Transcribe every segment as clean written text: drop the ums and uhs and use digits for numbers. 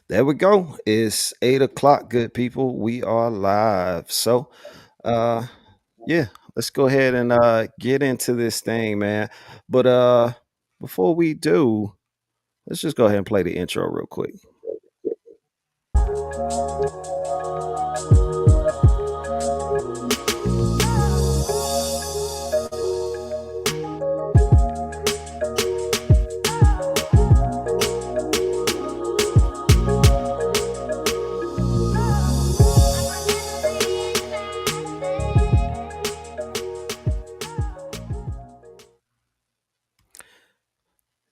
There we go. It's 8 o'clock, good people. We are live. So, uh, yeah, let's go ahead and get into this thing, man. But before we do, let's just go ahead and play the intro real quick.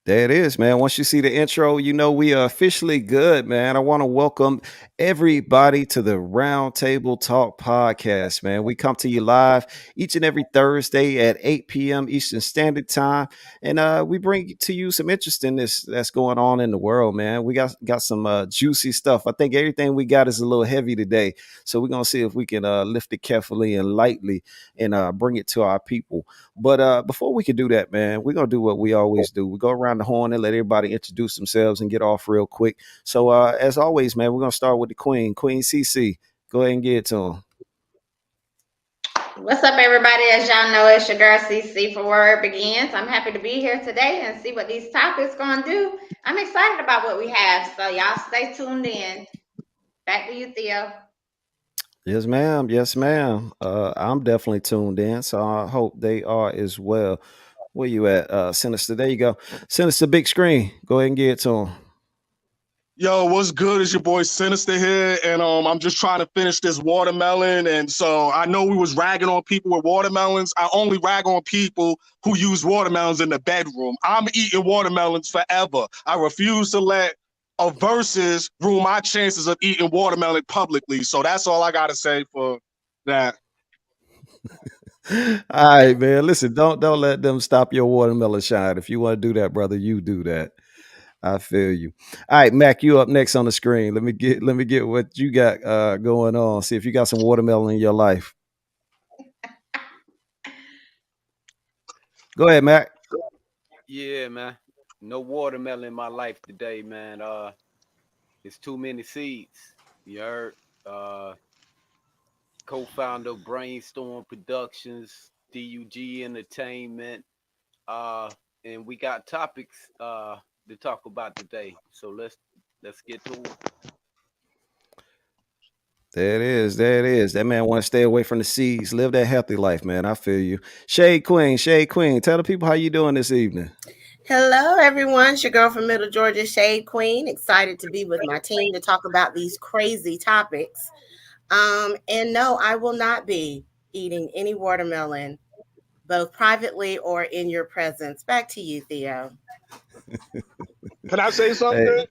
There it is, man. Once you see the intro, you know we are officially good, man. I want to welcome everybody to the Roundtable Talk podcast, man. We come to you live each and every Thursday at 8 p.m. Eastern Standard Time, and we bring to you some interestingness that's going on in the world, man. We got some juicy stuff. I think everything we got is a little heavy today, so we're gonna see if we can lift it carefully and lightly and bring it to our people. But before we can do that, man, we're gonna do what we always do. We go around the horn and let everybody introduce themselves and get off real quick. So as always, man, we're gonna start with the Queen, Queen CeCe. Go ahead and get it to them. What's up, everybody? As y'all know, it's your girl CeCe for Word Begins. I'm happy to be here today and see what these topics gonna do. I'm excited about what we have, so y'all stay tuned in. Back to you, Theo. Yes, ma'am. Yes, ma'am. I'm definitely tuned in, so I hope they are as well. Where you at, Sinister? There you go. Sinister, big screen. Go ahead and get it to them. Yo, what's good? It's your boy Synista here, and I'm just trying to finish this watermelon. And so I know we was ragging on people with watermelons. I only rag on people who use watermelons in the bedroom. I'm eating watermelons forever. I refuse to let a versus ruin my chances of eating watermelon publicly. So that's all I gotta say for that. All right, man. Listen, don't let them stop your watermelon shine. If you want to do that, brother, you do that. I feel you. All right, Mac, you up next on the screen. Let me get what you got going on. See if you got some watermelon in your life. Go ahead, Mac. Yeah, man. No watermelon in my life today, man. It's too many seeds. You heard? Uh, Co-founder of Brainstorm Productions, DUG Entertainment, uh, and we got topics to talk about today. So let's get to it. There it is. There it is. That man want to stay away from the seeds. Live that healthy life, man. I feel you. Shade Queen, Shade Queen. Tell the people how you doing this evening. Hello, everyone. It's your girl from Middle Georgia, Shade Queen. Excited to be with my team to talk about these crazy topics. And no, I will not be eating any watermelon, both privately or in your presence. Back to you, Theo. Can I say something?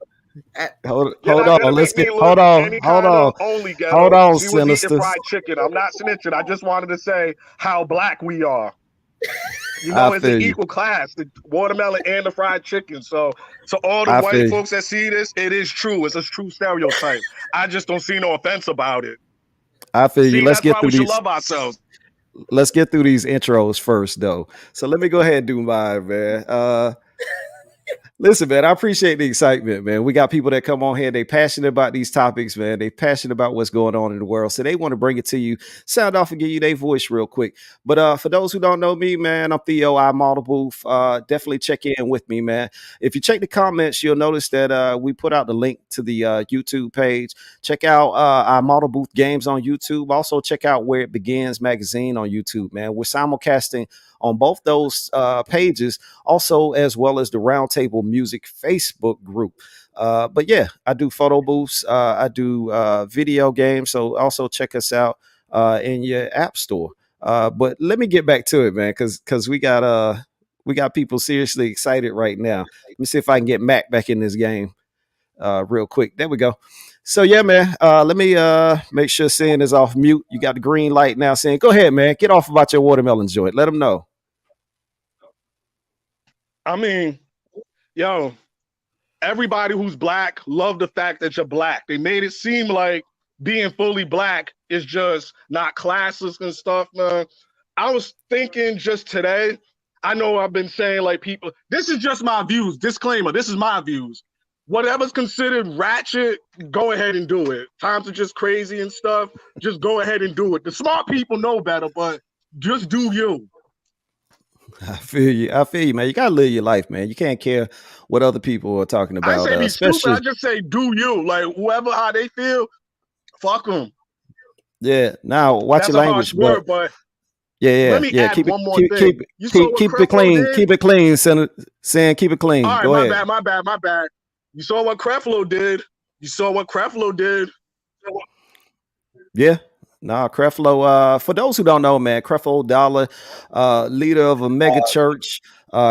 Hold You're not on. gonna Let's make get me look hold on. any Hold kind on. of only Hold ghetto. on, She was eating Sinisters. fried chicken. I'm not snitching. I just wanted to say how black we are. You I know, it's an feel you. equal class, the watermelon and the fried chicken. So all the I white feel you. folks that see this, it is true. It's a true stereotype. I just don't see no offense about it. I feel you. See, that's why we should love ourselves. Let's get through these intros first, though. So let me go ahead and do mine, man. Listen, man, I appreciate the excitement, man. We got people that come on here. They passionate about these topics, man. They passionate about what's going on in the world. So they want to bring it to you, sound off and give you their voice real quick. But for those who don't know me, man, I'm Theo ImodelBooth. Definitely check in with me, man. If you check the comments, you'll notice that we put out the link to the YouTube page. Check out our Model Booth games on YouTube. Also check out Where It Begins magazine on YouTube, man. We're simulcasting on both those pages, also as well as the Roundtable Music Facebook group. But yeah, I do photo booths. I do video games. So also check us out in your app store. But let me get back to it, man, because we got people seriously excited right now. Let me see if I can get Mac back in this game real quick. There we go. So yeah, man. Let me make sure Sin is off mute. You got the green light now, Sin. Go ahead, man. Get off about your watermelon joint. Let them know. I mean, yo, everybody who's black love the fact that you're black. They made it seem like being fully black is just not classist and stuff, man. I was thinking just today, I know I've been saying like people, this is just my views, disclaimer, this is my views. whatever's considered ratchet, go ahead and do it. Times are just crazy and stuff. Just go ahead and do it. The smart people know better, but just do you. I feel you. I feel you, man. You gotta live your life, man. You can't care what other people are talking I about, say be stupid. especially. I just say do you. Like whoever how they feel, fuck them. Yeah. Now watch That's your a harsh language, but word, but yeah, let me yeah. add Keep it, one more keep, thing. keep, You saw keep, what keep it Creflo clean. did? Keep it clean, Senator. Saying keep it clean. All right, Go my ahead. bad. You saw what Creflo did. You saw what Creflo did. Yeah. Nah, Creflo, for those who don't know, man, Creflo Dollar, leader of a mega church,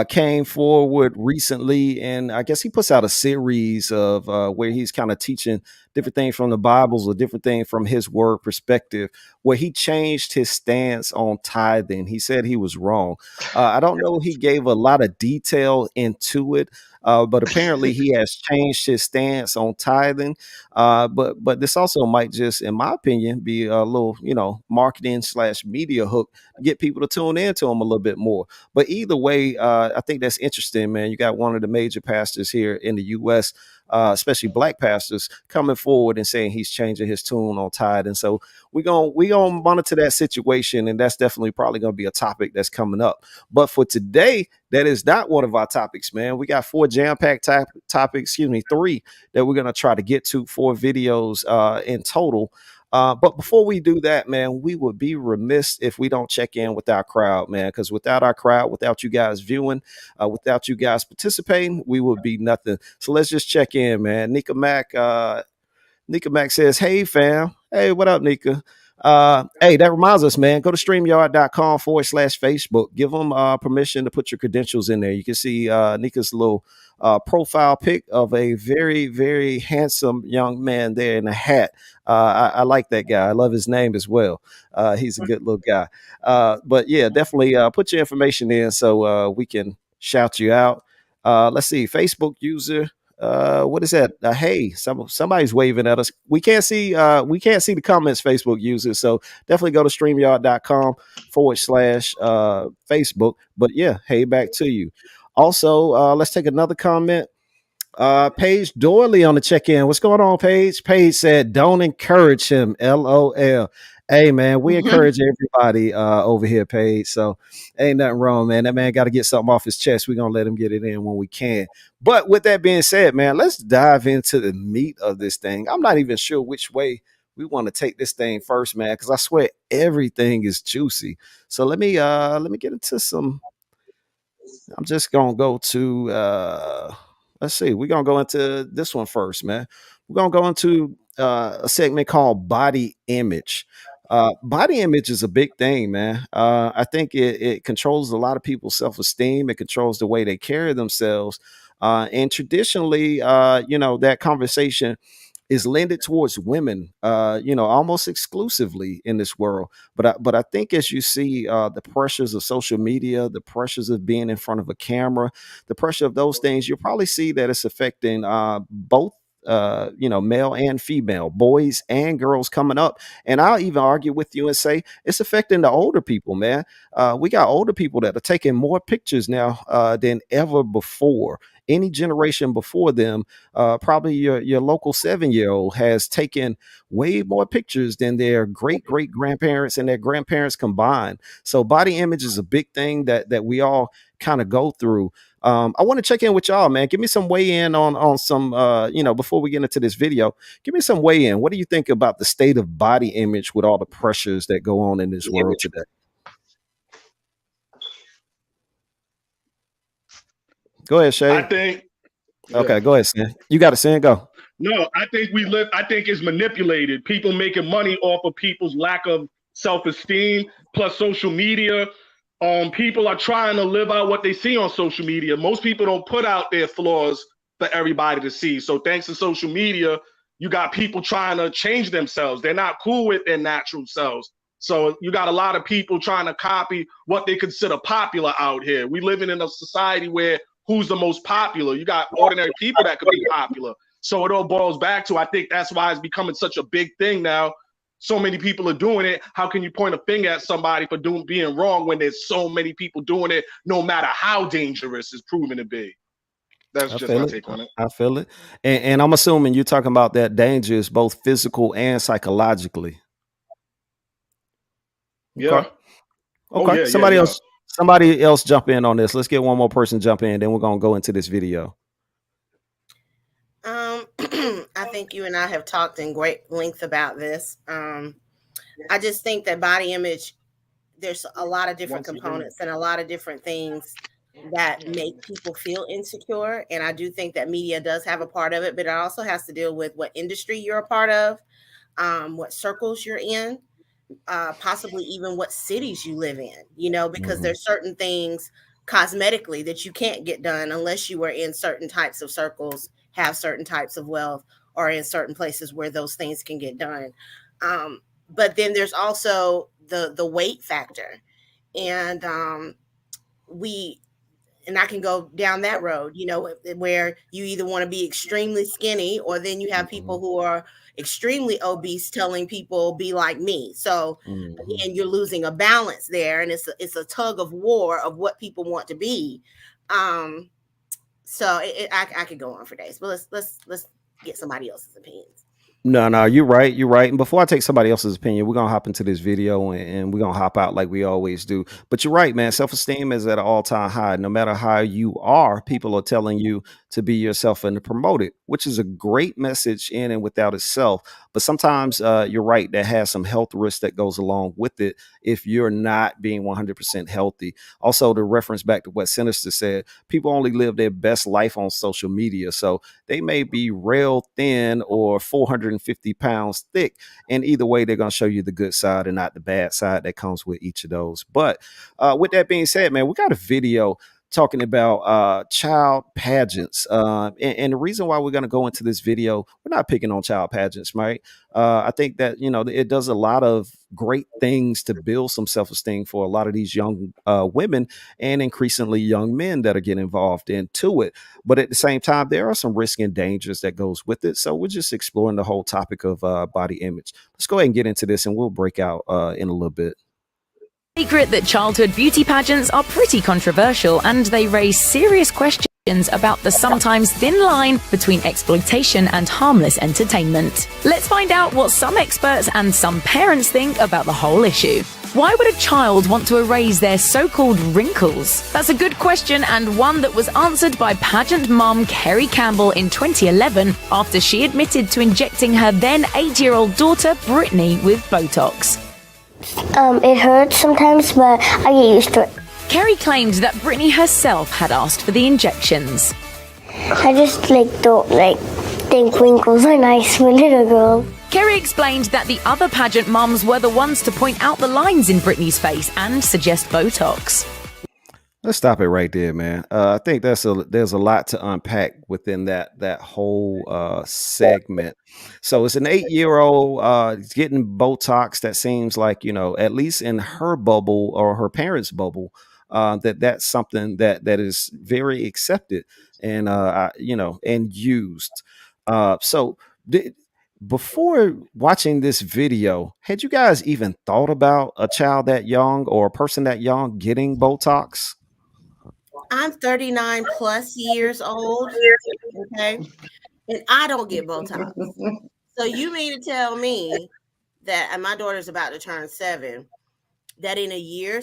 came forward recently, and I guess he puts out a series of where he's kind of teaching different things from the Bibles or different things from his word perspective, where he changed his stance on tithing. He said he was wrong. I don't know, he gave a lot of detail into it. But apparently he has changed his stance on tithing. But this also might just, in my opinion, be a little, marketing / media hook to get people to tune into him a little bit more. But either way, I think that's interesting, man. You got one of the major pastors here in the U.S., especially black pastors, coming forward and saying he's changing his tune on tithe. And so we're gonna monitor that situation, and that's definitely probably gonna be a topic that's coming up. But for today, that is not one of our topics, man. We got 4 jam-packed topics, 3 that we're gonna try to get to, 4 videos in total. But before we do that, man, we would be remiss if we don't check in with our crowd, man, because without our crowd, without you guys viewing, without you guys participating, we would be nothing. So let's just check in, man. Nika Mac says, hey, fam. Hey, what up, Nika? Hey, that reminds us, man, go to streamyard.com/Facebook. Give them permission to put your credentials in there. You can see Nika's little profile pic of a very, very handsome young man there in a hat. I like that guy. I love his name as well. He's a good little guy. But yeah, definitely put your information in so we can shout you out. Let's see, Facebook user. What is that? Hey, somebody's waving at us. We can't see the comments, Facebook users. So definitely go to streamyard.com/Facebook. But yeah, hey, back to you. Also, let's take another comment. Paige Doyley on the check-in. What's going on, Paige? Paige said, don't encourage him. LOL. Hey, man, we encourage everybody over here, Paige. So ain't nothing wrong, man. That man got to get something off his chest. We're going to let him get it in when we can. But with that being said, man, let's dive into the meat of this thing. I'm not even sure which way we want to take this thing first, man, because I swear everything is juicy. So let me get into some. I'm just gonna go to let's see, we're gonna go into this one first, man. We're gonna go into a segment called body image. Body image is a big thing, man. I think it controls a lot of people's self-esteem. It controls the way they carry themselves. And traditionally, that conversation is lended towards women, almost exclusively in this world. But I think as you see the pressures of social media, the pressures of being in front of a camera, the pressure of those things, you'll probably see that it's affecting both. Male and female, boys and girls coming up. And I'll even argue with you and say it's affecting the older people, man. We got older people that are taking more pictures now than ever before. Any generation before them, probably your local 7-year-old has taken way more pictures than their great grandparents and their grandparents combined. So body image is a big thing that we all kind of go through. I want to check in with y'all, man. Give me some weigh in on some, before we get into this video, give me some weigh in. What do you think about the state of body image with all the pressures that go on in this world today? Go ahead, Shay. I think. Okay, go ahead, Sin. You got it, Sin. Go. No, I think it's manipulated. People making money off of people's lack of self-esteem, plus social media. People are trying to live out what they see on social media. Most people don't put out their flaws for everybody to see. So thanks to social media, you got people trying to change themselves. They're not cool with their natural selves. So you got a lot of people trying to copy what they consider popular out here. We living in a society where who's the most popular? You got ordinary people that could be popular. So it all boils back to, I think that's why it's becoming such a big thing now. So many people are doing it. How can you point a finger at somebody for being wrong when there's so many people doing it, no matter how dangerous it's proven to be? That's I just feel my it. take on it. I feel it. And I'm assuming you're talking about that danger is both physical and psychologically. Yeah. Okay. Oh Okay. yeah, yeah, Somebody yeah. else. Somebody else jump in on this. Let's get one more person jump in. Then we're gonna go into this video. I think you and I have talked in great length about this. I just think that body image, there's a lot of different components and a lot of different things that make people feel insecure. And I do think that media does have a part of it, but it also has to deal with what industry you're a part of, what circles you're in, possibly even what cities you live in, because there's certain things cosmetically that you can't get done unless you are in certain types of circles, have certain types of wealth, or in certain places where those things can get done. But then there's also the weight factor. And I can go down that road, where you either want to be extremely skinny, or then you have people who are extremely obese telling people be like me. So again, you're losing a balance there, and it's a tug of war of what people want to be. So I could go on for days, but let's get somebody else's opinions. No, you're right. You're right. And before I take somebody else's opinion, we're gonna hop into this video and we're gonna hop out like we always do. But you're right, man. Self-esteem is at an all-time high. No matter how you are, people are telling you to be yourself and to promote it, which is a great message in and without itself. But sometimes you're right, that has some health risk that goes along with it if you're not being 100% healthy. Also, to reference back to what Synista said, people only live their best life on social media. So they may be real thin or 450 pounds thick. And either way, they're going to show you the good side and not the bad side that comes with each of those. But with that being said, man, we got a video talking about child pageants. And the reason why we're going to go into this video, we're not picking on child pageants, right? I think that, it does a lot of great things to build some self-esteem for a lot of these young women and increasingly young men that are getting involved into it. But at the same time, there are some risks and dangers that goes with it. So we're just exploring the whole topic of body image. Let's go ahead and get into this and we'll break out in a little bit. Secret that childhood beauty pageants are pretty controversial, and they raise serious questions about the sometimes thin line between exploitation and harmless entertainment. Let's find out what some experts and some parents think about the whole issue. Why would a child want to erase their so-called wrinkles? That's a good question, and one that was answered by pageant mom Kerry Campbell in 2011 after she admitted to injecting her then 8-year-old daughter Brittany with Botox. It hurts sometimes, but I get used to it. Kerry claimed that Brittany herself had asked for the injections. I just don't think wrinkles are nice for a little girl. Kerry explained that the other pageant mums were the ones to point out the lines in Brittany's face and suggest Botox. Let's stop it right there, man. I think there's a lot to unpack within that whole segment. So it's an 8-year-old getting Botox. That seems like, at least in her bubble or her parents' bubble, that's something that is very accepted and and used. Before watching this video, had you guys even thought about a child that young or a person that young getting Botox? I'm 39 plus years old, okay, and I don't get Botox. So you mean to tell me that, and my daughter's about to turn 7, that in a year,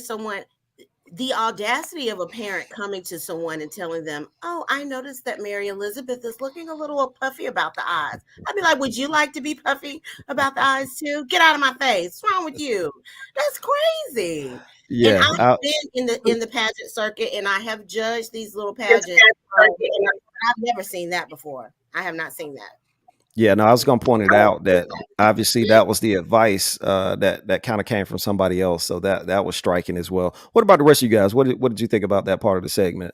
the audacity of a parent coming to someone and telling them, "Oh, I noticed that Mary Elizabeth is looking a little puffy about the eyes." I'd be like, "Would you like to be puffy about the eyes too? Get out of my face. What's wrong with you?" That's crazy. Yeah, And I've been in the pageant circuit, and I have judged these little pageants. I've never seen that before. I have not seen that. Yeah, no, I was going to point it out that obviously that was the advice that kind of came from somebody else. So that was striking as well. What about the rest of you guys? What did you think about that part of the segment?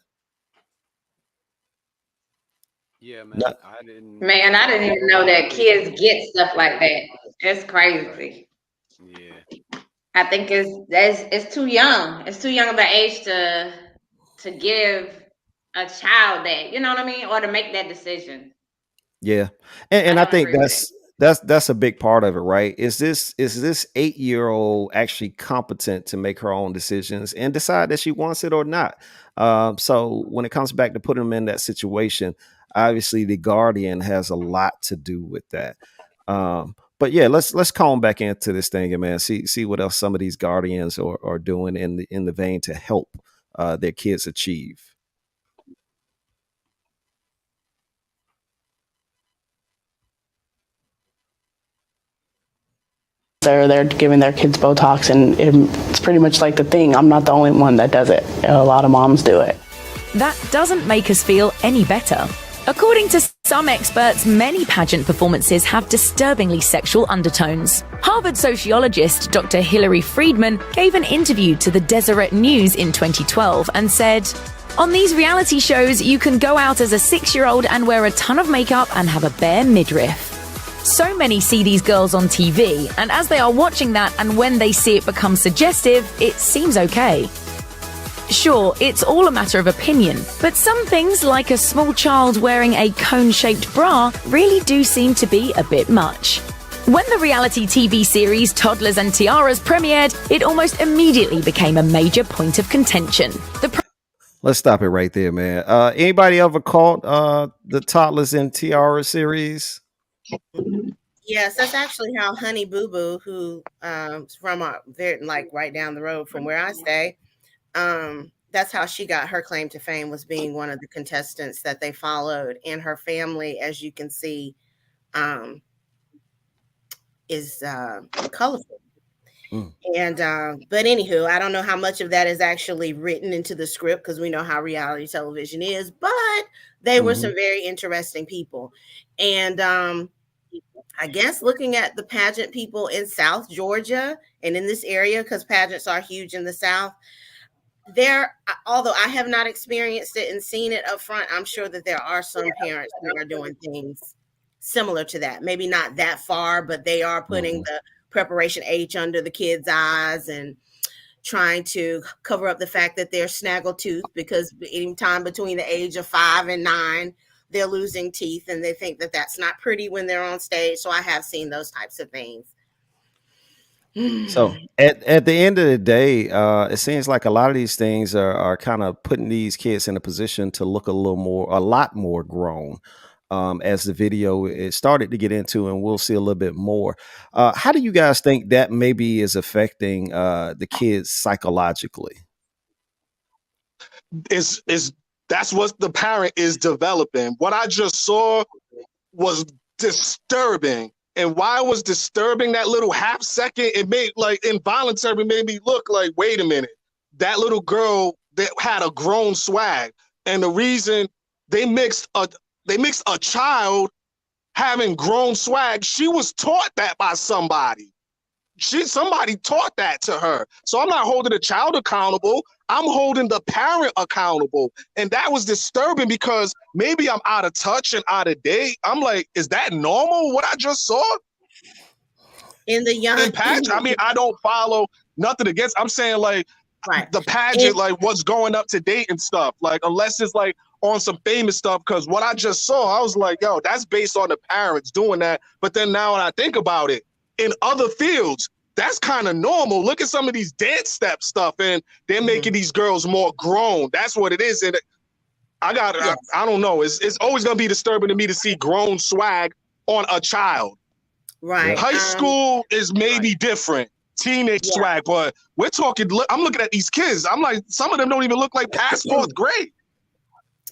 Yeah, man. No. I didn't even know that kids get stuff like that. It's crazy. Yeah. I think it's too young. It's too young of an age to give a child that, you know what I mean, or to make that decision. Yeah, and I don't think agree with that's that's a big part of it, right? Is this 8-year-old actually competent to make her own decisions and decide that she wants it or not? So when it comes back to putting them in that situation, obviously the guardian has a lot to do with that. But yeah, let's call them back into this thing and man, see what else some of these guardians are doing in the vein to help their kids achieve. They're giving their kids Botox, and it's pretty much like the thing. I'm not the only one that does it. A lot of moms do it. That doesn't make us feel any better. According to some experts, many pageant performances have disturbingly sexual undertones. Harvard sociologist Dr. Hilary Friedman gave an interview to the Deseret News in 2012 and said, "On these reality shows, you can go out as a 6-year-old and wear a ton of makeup and have a bare midriff. So many see these girls on TV, and as they are watching that and when they see it become suggestive, it seems okay. Sure, it's all a matter of opinion, but some things like a small child wearing a cone-shaped bra really do seem to be a bit much." When the reality TV series Toddlers and Tiaras premiered, it almost immediately became a major point of contention. Let's stop it right there, man. Anybody ever caught the Toddlers and Tiara series? Yes, that's actually how Honey Boo Boo, who from like right down the road from where I stay, that's how she got her claim to fame, was being one of the contestants that they followed. And her family, as you can see, is colorful. And but anywho, I don't know how much of that is actually written into the script, because we know how reality television is, but they were some very interesting people. And I guess looking at the pageant people in South Georgia and in this area, because pageants are huge in the South, although I have not experienced it and seen it up front, I'm sure that there are some parents who are doing things similar to that. Maybe not that far, but they are putting the preparation H under the kids' eyes and trying to cover up the fact that they're snaggletooth, because any time between the age of 5 and 9, they're losing teeth, and they think that that's not pretty when they're on stage. So I have seen those types of things. So at the end of the day, it seems like a lot of these things are kind of putting these kids in a position to look a lot more grown. As the video is started to get into, and we'll see a little bit more. How do you guys think that maybe is affecting the kids psychologically? That's what the parent is developing. What I just saw was disturbing. And why it was disturbing, that little half second, it made like involuntary, made me look like, wait a minute, that little girl that had a grown swag. And the reason they mixed a child having grown swag, she was taught that by somebody. Somebody taught that to her. So I'm not holding the child accountable. I'm holding the parent accountable. And that was disturbing, because maybe I'm out of touch and out of date. I'm like, is that normal, what I just saw? In the young pageant, I mean, I don't follow nothing against. I'm saying like the pageant, like what's going up to date and stuff. Like, unless it's like on some famous stuff, because what I just saw, I was like, yo, that's based on the parents doing that. But then now when I think about it, in other fields, that's kind of normal. Look at some of these dance step stuff, and they're making these girls more grown. That's what it is. And I don't know. It's always gonna be disturbing to me to see grown swag on a child. Right. High school is maybe different. Teenage swag, but we're talking. I'm looking at these kids. I'm like, some of them don't even look like past 4th grade.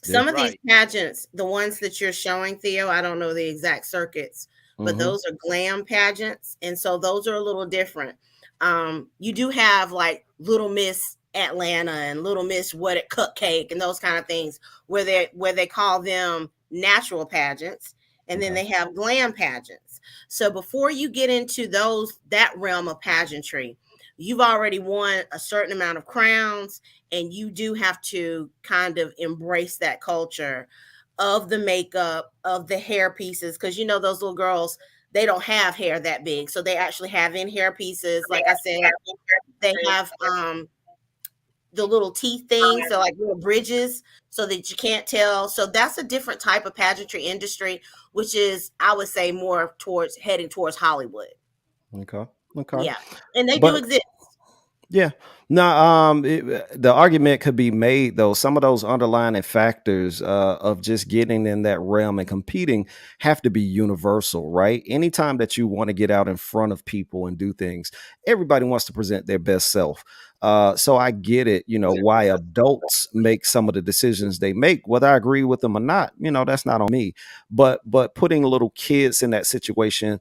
Some of these pageants, the ones that you're showing, Theo, I don't know the exact circuits, but those are glam pageants. And so those are a little different. You do have like Little Miss Atlanta and Little Miss Cupcake and those kind of things where they call them natural pageants. And then they have glam pageants. So before you get into that realm of pageantry, you've already won a certain amount of crowns, and you do have to kind of embrace that culture of the makeup, of the hair pieces, because you know those little girls, they don't have hair that big, so they actually have in hair pieces. Like I said, they have the little teeth things, so like little bridges, so that you can't tell. So that's a different type of pageantry industry, which is, I would say, more towards heading towards Hollywood. Okay. Okay. Yeah, and they do But exist. yeah, no, the argument could be made though. Some of those underlying factors of just getting in that realm and competing have to be universal, right? Anytime that you want to get out in front of people and do things, everybody wants to present their best self. So I get it, why adults make some of the decisions they make, whether I agree with them or not. That's not on me. But putting little kids in that situation,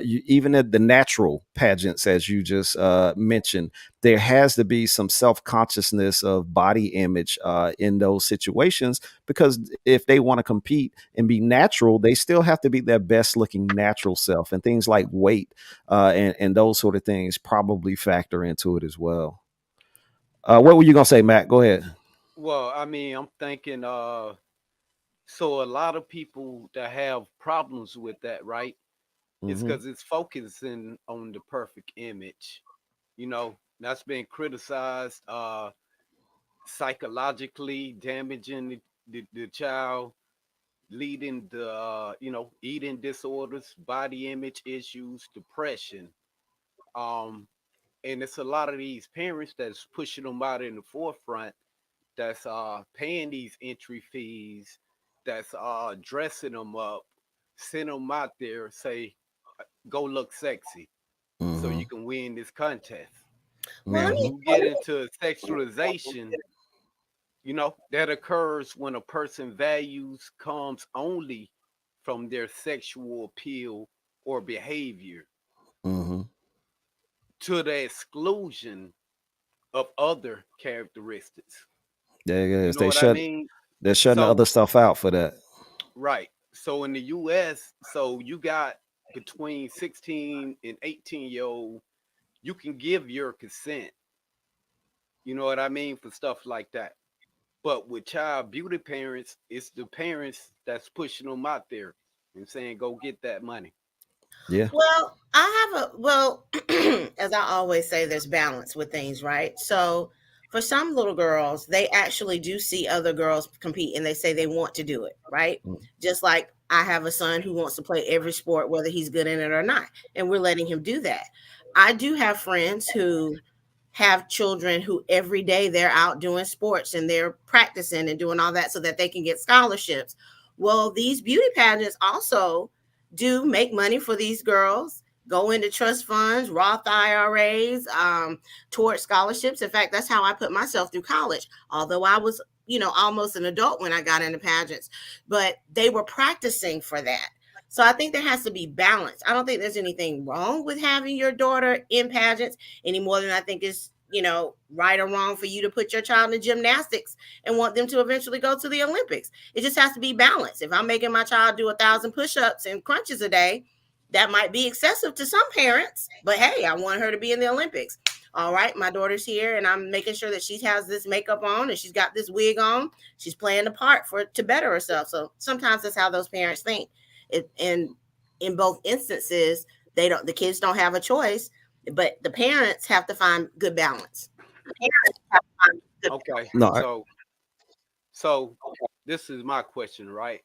even at the natural pageants, as you just mentioned, there has to be some self-consciousness of body image in those situations, because if they want to compete and be natural, they still have to be their best looking natural self, and things like weight and those sort of things probably factor into it as well. What were you gonna say, Matt? Go ahead. Well, I mean, I'm thinking, so a lot of people that have problems with that, right? It's Mhm. because it's focusing on the perfect image. That's been criticized, psychologically damaging the child, leading to eating disorders, body image issues, depression. Um, and it's a lot of these parents that's pushing them out in the forefront, that's paying these entry fees, that's dressing them up, send them out there, say, go look sexy so Mhm. you can win this contest. Well, Now, let me. Mhm. you get into sexualization, that occurs when a person values comes only from their sexual appeal or behavior, Mhm. to the exclusion of other characteristics. There it You is. know what I mean? They're shutting the So, other stuff out for that. right. So in the US, so you got between 16 and 18-year old, you can give your consent, you know what I mean, for stuff like that. But with child beauty parents, it's the parents that's pushing them out there and saying, go get that money. Yeah. Well, as I always say, there's balance with things, right? So for some little girls, they actually do see other girls compete and they say they want to do it, right? Mm. Just like I have a son who wants to play every sport, whether he's good in it or not, and we're letting him do that. I do have friends who have children who every day they're out doing sports and they're practicing and doing all that so that they can get scholarships. Well, these beauty pageants also do make money for these girls, go into trust funds, Roth IRAs, towards scholarships. In fact, that's how I put myself through college, although I was, almost an adult when I got into pageants, but they were practicing for that. So I think there has to be balance. I don't think there's anything wrong with having your daughter in pageants any more than I think it's, right or wrong for you to put your child in gymnastics and want them to eventually go to the Olympics. It just has to be balanced. If I'm making my child do 1,000 push-ups and crunches a day, that might be excessive to some parents, but hey, I want her to be in the Olympics. All right, my daughter's here and I'm making sure that she has this makeup on and she's got this wig on. She's playing the part to better herself. So sometimes that's how those parents think. And in both instances, the kids don't have a choice, but the parents have to find good balance. Okay. No. So this is my question, right?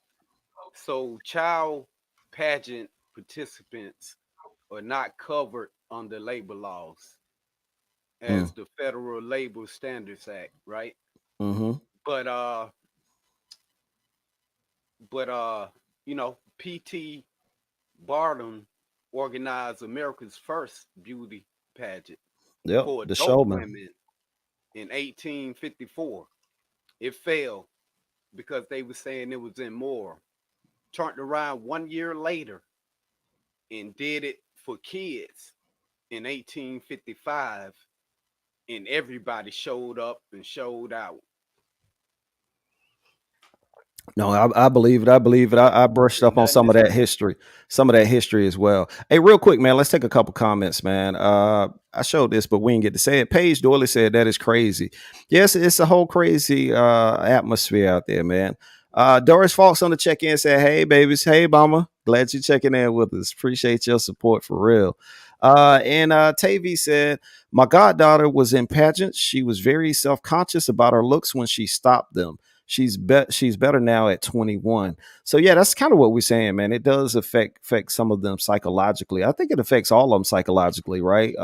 So child pageant participants are not covered under labor laws as Mm. the Federal Labor Standards Act, right? Mhm. But PT Barnum organized America's first beauty pageant Yep. for The adult showman. women in 1854. It failed because they were saying it was immoral. Turned around 1 year later and did it for kids in 1855, and everybody showed up and showed out. No, I believe it. I believe it. I brushed And up on nothing some to of that say. history, as well. Hey, real quick, man, let's take a couple comments, man. I showed this, but we didn't get to say it. Paige Doyley said that is crazy. Yes, it's a whole crazy atmosphere out there, man. Doris Fox on the check-in said, "Hey, babies. Hey, mama. Glad you checking in with us. Appreciate your support for real." And Tavy said, my goddaughter was in pageants. She was very self-conscious about her looks when she stopped them. She's better now at 21. So yeah, that's kind of what we're saying, man. It does affect some of them psychologically. I think it affects all of them psychologically, right?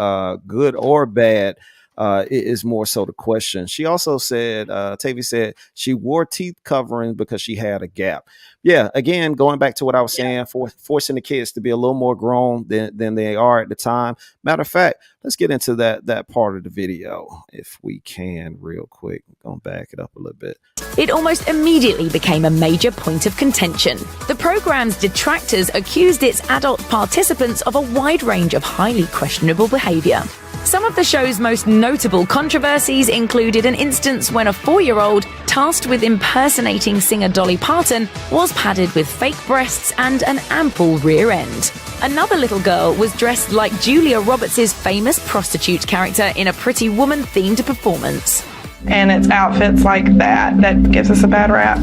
Good or bad. It is more so the question. She also said, Tavy said she wore teeth covering because she had a gap. Yeah, again, going back to what I was saying, forcing the kids to be a little more grown than they are at the time. Matter of fact, let's get into that part of the video if we can real quick. I'm gonna back it up a little bit. It almost immediately became a major point of contention. The program's detractors accused its adult participants of a wide range of highly questionable behavior. Some of the show's most notable controversies included an instance when a 4-year-old, tasked with impersonating singer Dolly Parton, was padded with fake breasts and an ample rear end. Another little girl was dressed like Julia Roberts' famous prostitute character in a Pretty Woman-themed performance. And it's outfits like that gives us a bad rap.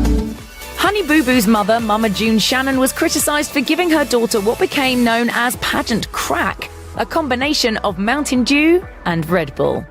Honey Boo Boo's mother, Mama June Shannon, was criticised for giving her daughter what became known as pageant crack, a combination of Mountain Dew and Red Bull.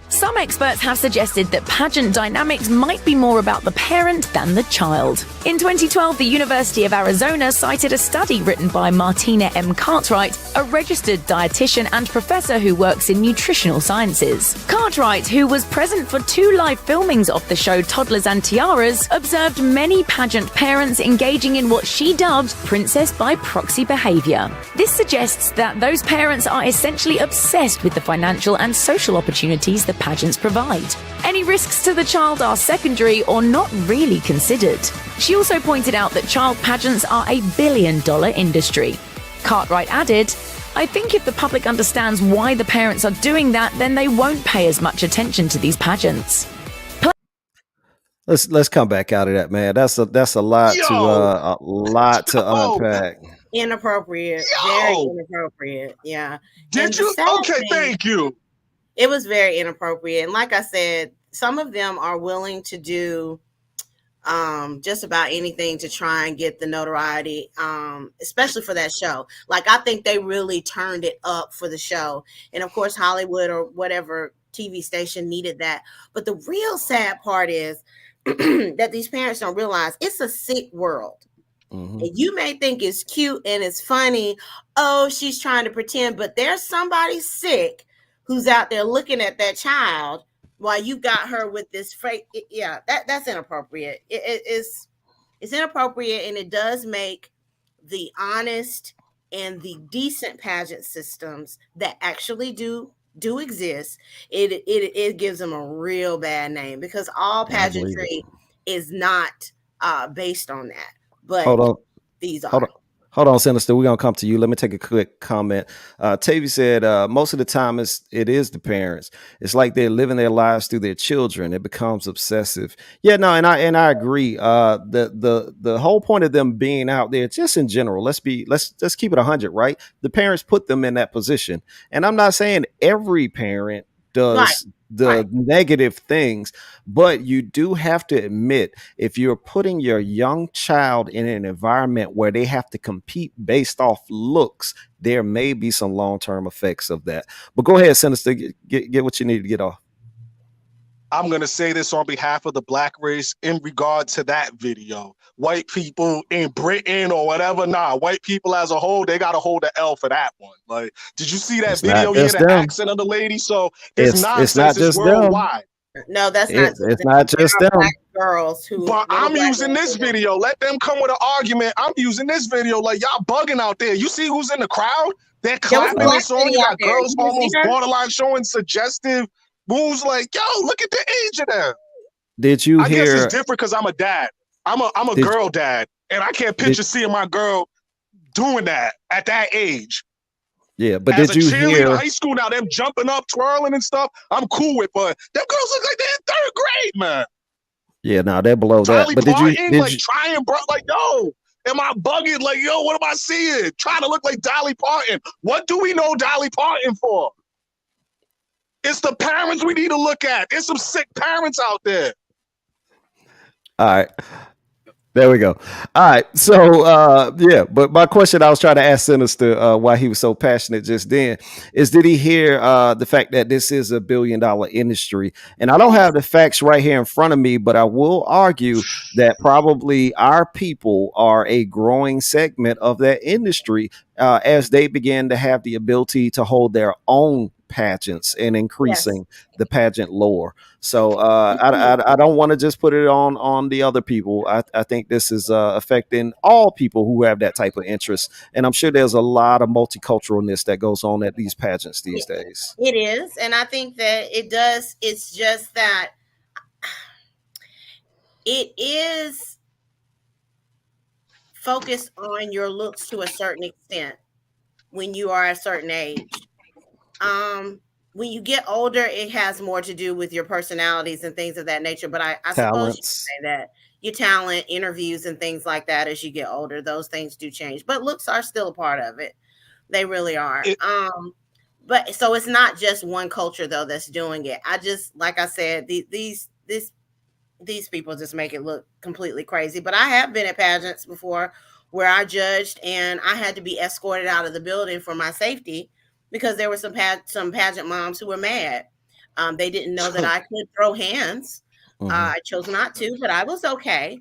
Some experts have suggested that pageant dynamics might be more about the parent than the child. In 2012, the University of Arizona cited a study written by Martina M. Cartwright, a registered dietitian and professor who works in nutritional sciences. Cartwright, who was present for 2 live filmings of the show Toddlers and Tiaras, observed many pageant parents engaging in what she dubbed princess by proxy behavior. This suggests that those parents are essentially obsessed with the financial and social opportunities the pageants provide. Any risks to the child are secondary or not really considered. She also pointed out that child pageants are a billion-dollar industry. Cartwright added, I think if the public understands why the parents are doing that, then they won't pay as much attention to these pageants. Let's come back out of that, man. That's a lot to unpack. Inappropriate. Very inappropriate. Yeah. Did you? Okay, thank you. It was very inappropriate. And like I said, some of them are willing to do just about anything to try and get the notoriety, especially for that show. Like, I think they really turned it up for the show. And of course, Hollywood or whatever TV station needed that. But the real sad part is that these parents don't realize it's a sick world. Mm-hmm. And you may think it's cute and it's funny. Oh, she's trying to pretend, but there's somebody sick who's out there looking at that child while you got her with this fake. Yeah, that's inappropriate. It's inappropriate, and it does make the honest and the decent pageant systems that actually do exist. It gives them a real bad name, because all pageantry is not based on that. But these are. Hold on, Synista. We're gonna come to you. Let me take a quick comment. Tavy said most of the time it is the parents. It's like they're living their lives through their children. It becomes obsessive. Yeah, no, and I agree. The whole point of them being out there, just in general, let's keep it 100, right? The parents put them in that position, and I'm not saying every parent does negative things, but you do have to admit, if you're putting your young child in an environment where they have to compete based off looks, there may be some long-term effects of that. But go ahead, Synista, get what you need to get off. I'm going to say this on behalf of the Black race in regard to that video. White people in Britain or whatever, white people as a whole, they got to hold the L for that one. Like, did you see that video? Yeah, the accent of the lady. So it's not just worldwide. No, that's not. It's not just them. Black girls who. But I'm using this video. Let them come with an argument. I'm using this video. Like, y'all bugging out there. You see who's in the crowd? They're clapping this song. You got girls almost borderline showing suggestive moves. Like, yo, look at the age of them. Did you hear? I guess it's different because I'm a dad. I'm a girl dad, and I can't picture seeing my girl doing that at that age. Yeah, but as did you hear? In high school now, them jumping up, twirling and stuff, I'm cool with, but them girls look like they're in 3rd grade, man. Yeah, no, they're below Dolly that. But Parton, did you trying, bro? Like, yo, am I bugging? Like, yo, what am I seeing? Trying to look like Dolly Parton. What do we know Dolly Parton for? It's the parents we need to look at. There's some sick parents out there. All right. There we go. All right. So yeah, but my question I was trying to ask Sinister why he was so passionate just then is did he hear the fact that this is a $1 billion industry? And I don't have the facts right here in front of me, but I will argue that probably our people are a growing segment of that industry as they begin to have the ability to hold their own pageants and increasing the pageant lore. So I don't want to just put it on the other people. I think this is affecting all people who have that type of interest, and I'm sure there's a lot of multiculturalness that goes on at these pageants these days. It is, and I think that it does. It's just that it is focused on your looks to a certain extent when you are a certain age. When you get older, it has more to do with your personalities and things of that nature. But I suppose you could say that your talent, interviews, and things like that as you get older, those things do change. But looks are still a part of it. They really are. But so it's not just one culture though that's doing it. I just, like I said, these people just make it look completely crazy. But I have been at pageants before where I judged and I had to be escorted out of the building for my safety because there were some pageant moms who were mad. They didn't know that I could throw hands. I chose not to, but I was okay.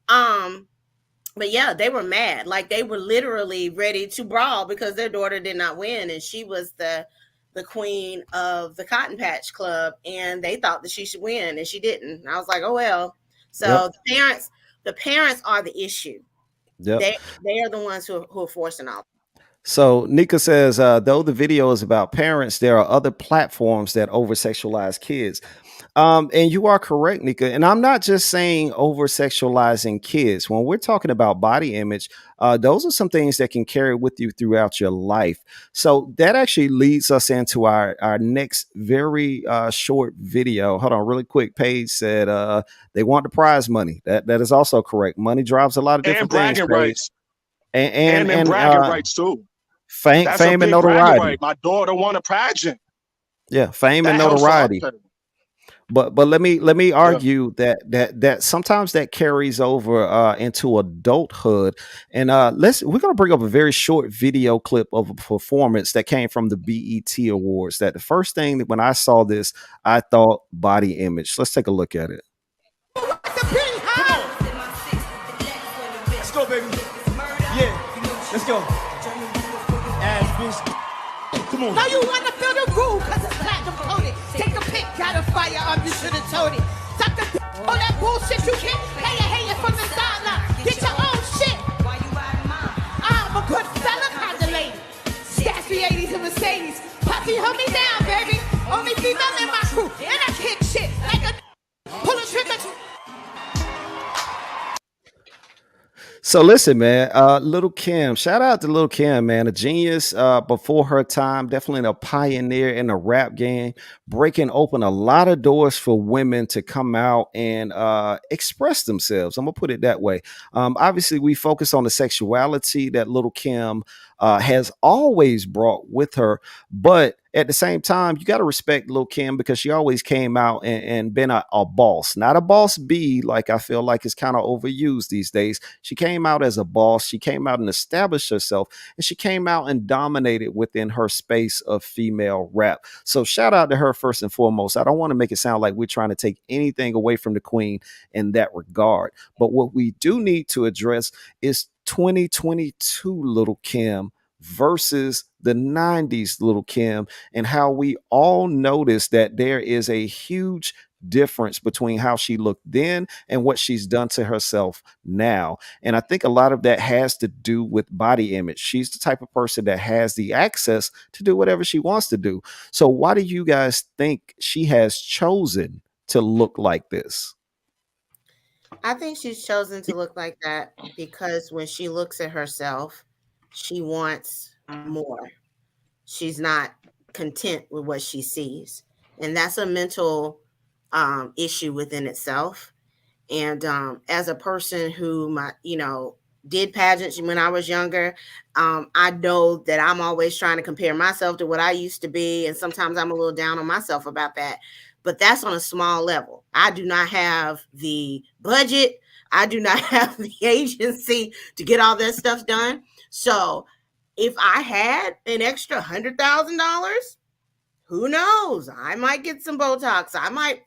But yeah, they were mad. Like they were literally ready to brawl because their daughter did not win. And she was the queen of the Cotton Patch Club. And they thought that she should win and she didn't. And I was like, oh, well. So the parents are the issue. They are the ones who are forcing all. So Nika says, though the video is about parents, there are other platforms that over sexualize kids. And you are correct, Nika. And I'm not just saying over sexualizing kids. When we're talking about body image, those are some things that can carry with you throughout your life. So that actually leads us into our next very short video. Hold on, really quick. Paige said they want the prize money. That is also correct. Money drives a lot of different things. Bragging rights. And bragging rights too. Fame and notoriety. Right. My daughter won a pageant. Yeah, fame and notoriety. But let me argue that sometimes that carries over into adulthood. And we're gonna bring up a very short video clip of a performance that came from the BET Awards. That the first thing that when I saw this, I thought body image. Let's take a look at it. Let's go, baby. Yeah, let's go. Come on. Now you wanna feel the groove, cause it's platinum coated. Take a pic, got a fire up, you should've told it. Stop the all that bullshit you can't hate it from the sideline. Get your own shit. I'm a good fella kind of lady. Stash the 80s and Mercedes. Puppy, hold me down, baby. Only female in my crew. And I kick shit like a pull a trigger. So listen, man, Little Kim, shout out to Little Kim, man, a genius before her time, definitely a pioneer in the rap game, breaking open a lot of doors for women to come out and express themselves. I'm gonna put it that way. Obviously, we focus on the sexuality that Little Kim has always brought with her, but at the same time, you got to respect Lil' Kim because she always came out and been a boss, not a boss B, like I feel like it's kind of overused these days. She came out as a boss. She came out and established herself, and she came out and dominated within her space of female rap. So shout out to her first and foremost. I don't want to make it sound like we're trying to take anything away from the queen in that regard. But what we do need to address is 2022 Little Kim versus the 90s Little Kim, and how we all notice that there is a huge difference between how she looked then and what she's done to herself now. And I think a lot of that has to do with body image. She's the type of person that has the access to do whatever she wants to do. So why do you guys think she has chosen to look like this? I think she's chosen to look like that because when she looks at herself, she wants more. She's not content with what she sees. And that's a mental issue within itself. And as a person who, did pageants when I was younger, I know that I'm always trying to compare myself to what I used to be. And sometimes I'm a little down on myself about that. But that's on a small level. I do not have the budget. I do not have the agency to get all that stuff done. So if I had an extra $100,000, who knows? I might get some Botox. I might,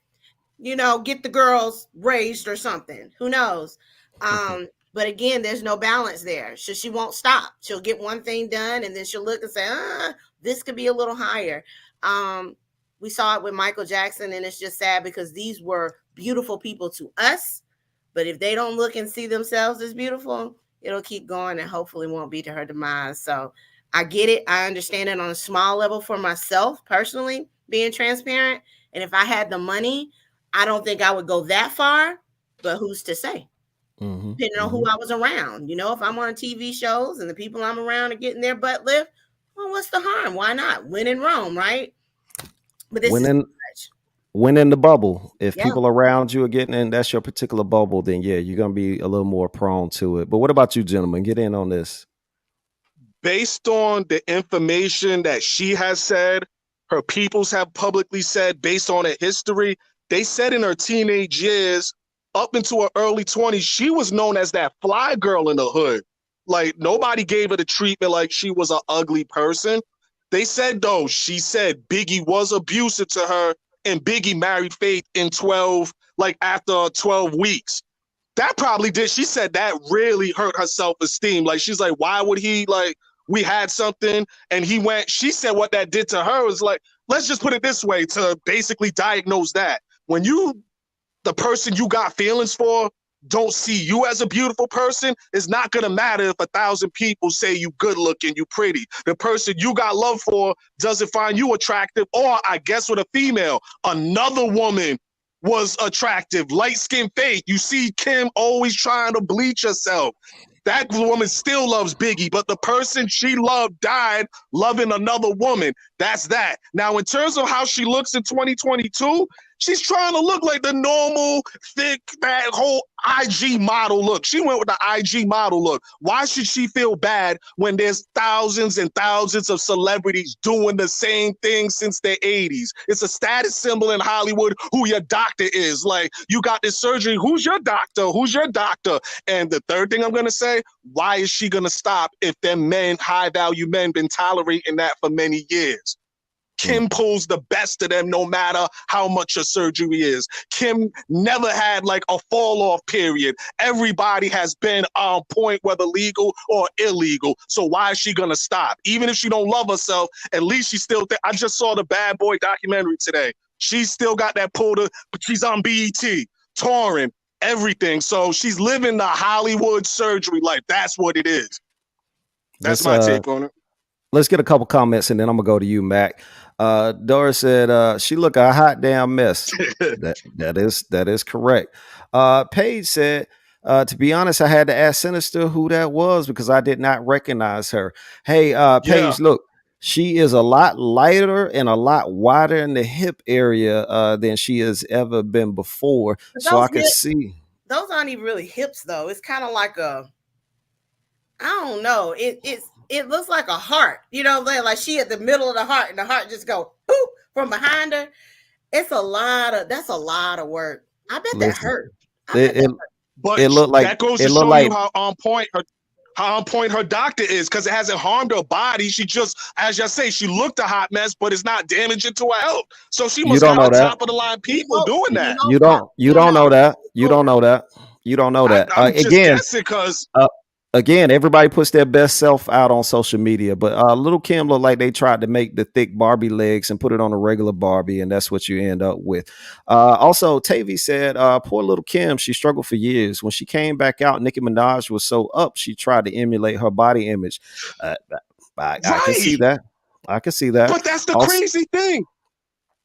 get the girls raised or something. Who knows? But again, there's no balance there. So she won't stop. She'll get one thing done and then she'll look and say, this could be a little higher. We saw it with Michael Jackson, and it's just sad because these were beautiful people to us. But if they don't look and see themselves as beautiful, it'll keep going and hopefully won't be to her demise. So I get it. I understand it on a small level for myself personally, being transparent. And if I had the money, I don't think I would go that far, but who's to say? Depending on who I was around. If I'm on TV shows and the people I'm around are getting their butt lift, well, what's the harm? Why not? Win in Rome, right? But this is when in the bubble. If people around you are getting in, that's your particular bubble, then yeah, you're going to be a little more prone to it. But what about you, gentlemen? Get in on this. Based on the information that she has said, her peoples have publicly said, based on her history, they said in her teenage years, up into her early 20s, she was known as that fly girl in the hood. Like, nobody gave her the treatment like she was an ugly person. They said, though, she said Biggie was abusive to her, and Biggie married Faith after 12 weeks. That probably did. She said that really hurt her self-esteem. Like, she's like, why would he, we had something, and he went, she said what that did to her was like, let's just put it this way, to basically diagnose that. When the person you got feelings for don't see you as a beautiful person, it's not going to matter if 1,000 people say you good looking, you pretty. The person you got love for doesn't find you attractive, or I guess with a female, another woman was attractive, light-skinned Faith. You see Kim always trying to bleach herself. That woman still loves Biggie, but the person she loved died loving another woman. That's that. Now, in terms of how she looks in 2022, she's trying to look like the normal, thick, that whole IG model look. She went with the IG model look. Why should she feel bad when there's thousands and thousands of celebrities doing the same thing since the 80s? It's a status symbol in Hollywood who your doctor is. Like, you got this surgery. Who's your doctor? Who's your doctor? And the third thing I'm going to say, why is she going to stop if them men, high-value men, been tolerating that for many years? Kim pulls the best of them no matter how much her surgery is. Kim never had a fall off period. Everybody has been on point, whether legal or illegal. So why is she going to stop? Even if she don't love herself, at least she still, I just saw the Bad Boy documentary today. She's still got that pull but she's on BET, touring, everything. So she's living the Hollywood surgery life. That's what it is. That's my take on it. Let's get a couple comments and then I'm gonna go to you, Mac. Doris said she look a hot damn mess. that is correct. Paige said, to be honest, I had to ask Synista who that was because I did not recognize her. Hey, Paige, look, she is a lot lighter and a lot wider in the hip area than she has ever been before. So I can see. Those aren't even really hips though. It's kind of like I don't know. It looks like a heart, like she at the middle of the heart and the heart just go boop from behind her. That's a lot of work. I bet that hurt. But it looked like that goes to show you how on point her doctor is, because it hasn't harmed her body. She just, as y'all say, she looked a hot mess, but it's not damaging to her health. So she must have top of the line people doing that. You don't know that. You don't know that. I'm just guessing because. Again, everybody puts their best self out on social media, but Little Kim looked like they tried to make the thick Barbie legs and put it on a regular Barbie, and that's what you end up with. Also, Tavy said, poor Little Kim, she struggled for years. When she came back out, Nicki Minaj was so up, she tried to emulate her body image. I can see that. But that's the crazy thing.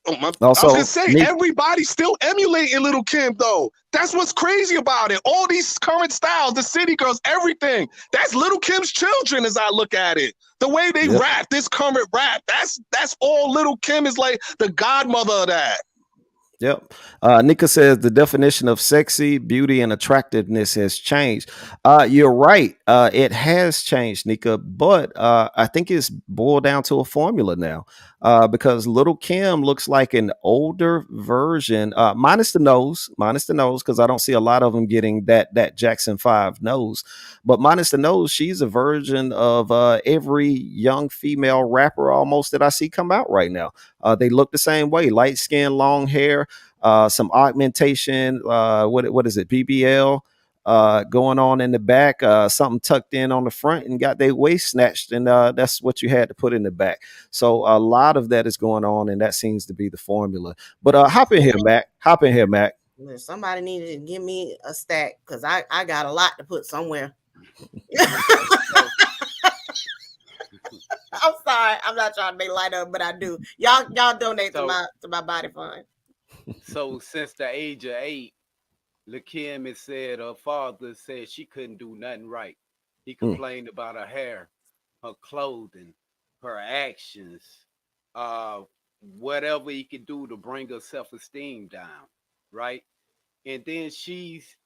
Also, I was gonna say, everybody's still emulating Little Kim, though. That's what's crazy about it. All these current styles, the city girls, everything. That's Little Kim's children, as I look at it. The way they rap, this current rap, that's all Little Kim is like the godmother of that. Yep. Nika says the definition of sexy, beauty, and attractiveness has changed. You're right. It has changed, Nika, but I think it's boiled down to a formula now. Because little Kim looks like an older version, minus the nose, because I don't see a lot of them getting that Jackson 5 nose. But minus the nose, she's a version of every young female rapper almost that I see come out right now. They look the same way, light skin, long hair, some augmentation. What is it? BBL going on in the back, something tucked in on the front, and got their waist snatched, and that's what you had to put in the back. So a lot of that is going on, and that seems to be the formula. But hop in here, Mac. Hop in here, Mac. Somebody needed to give me a stack because I got a lot to put somewhere. I'm sorry, I'm not trying to make light up, but I do. Y'all donate to my body fund. So since the age of 8, LaKim has said her father said she couldn't do nothing right. He complained about her hair, her clothing, her actions, whatever he could do to bring her self-esteem down, right? And then she's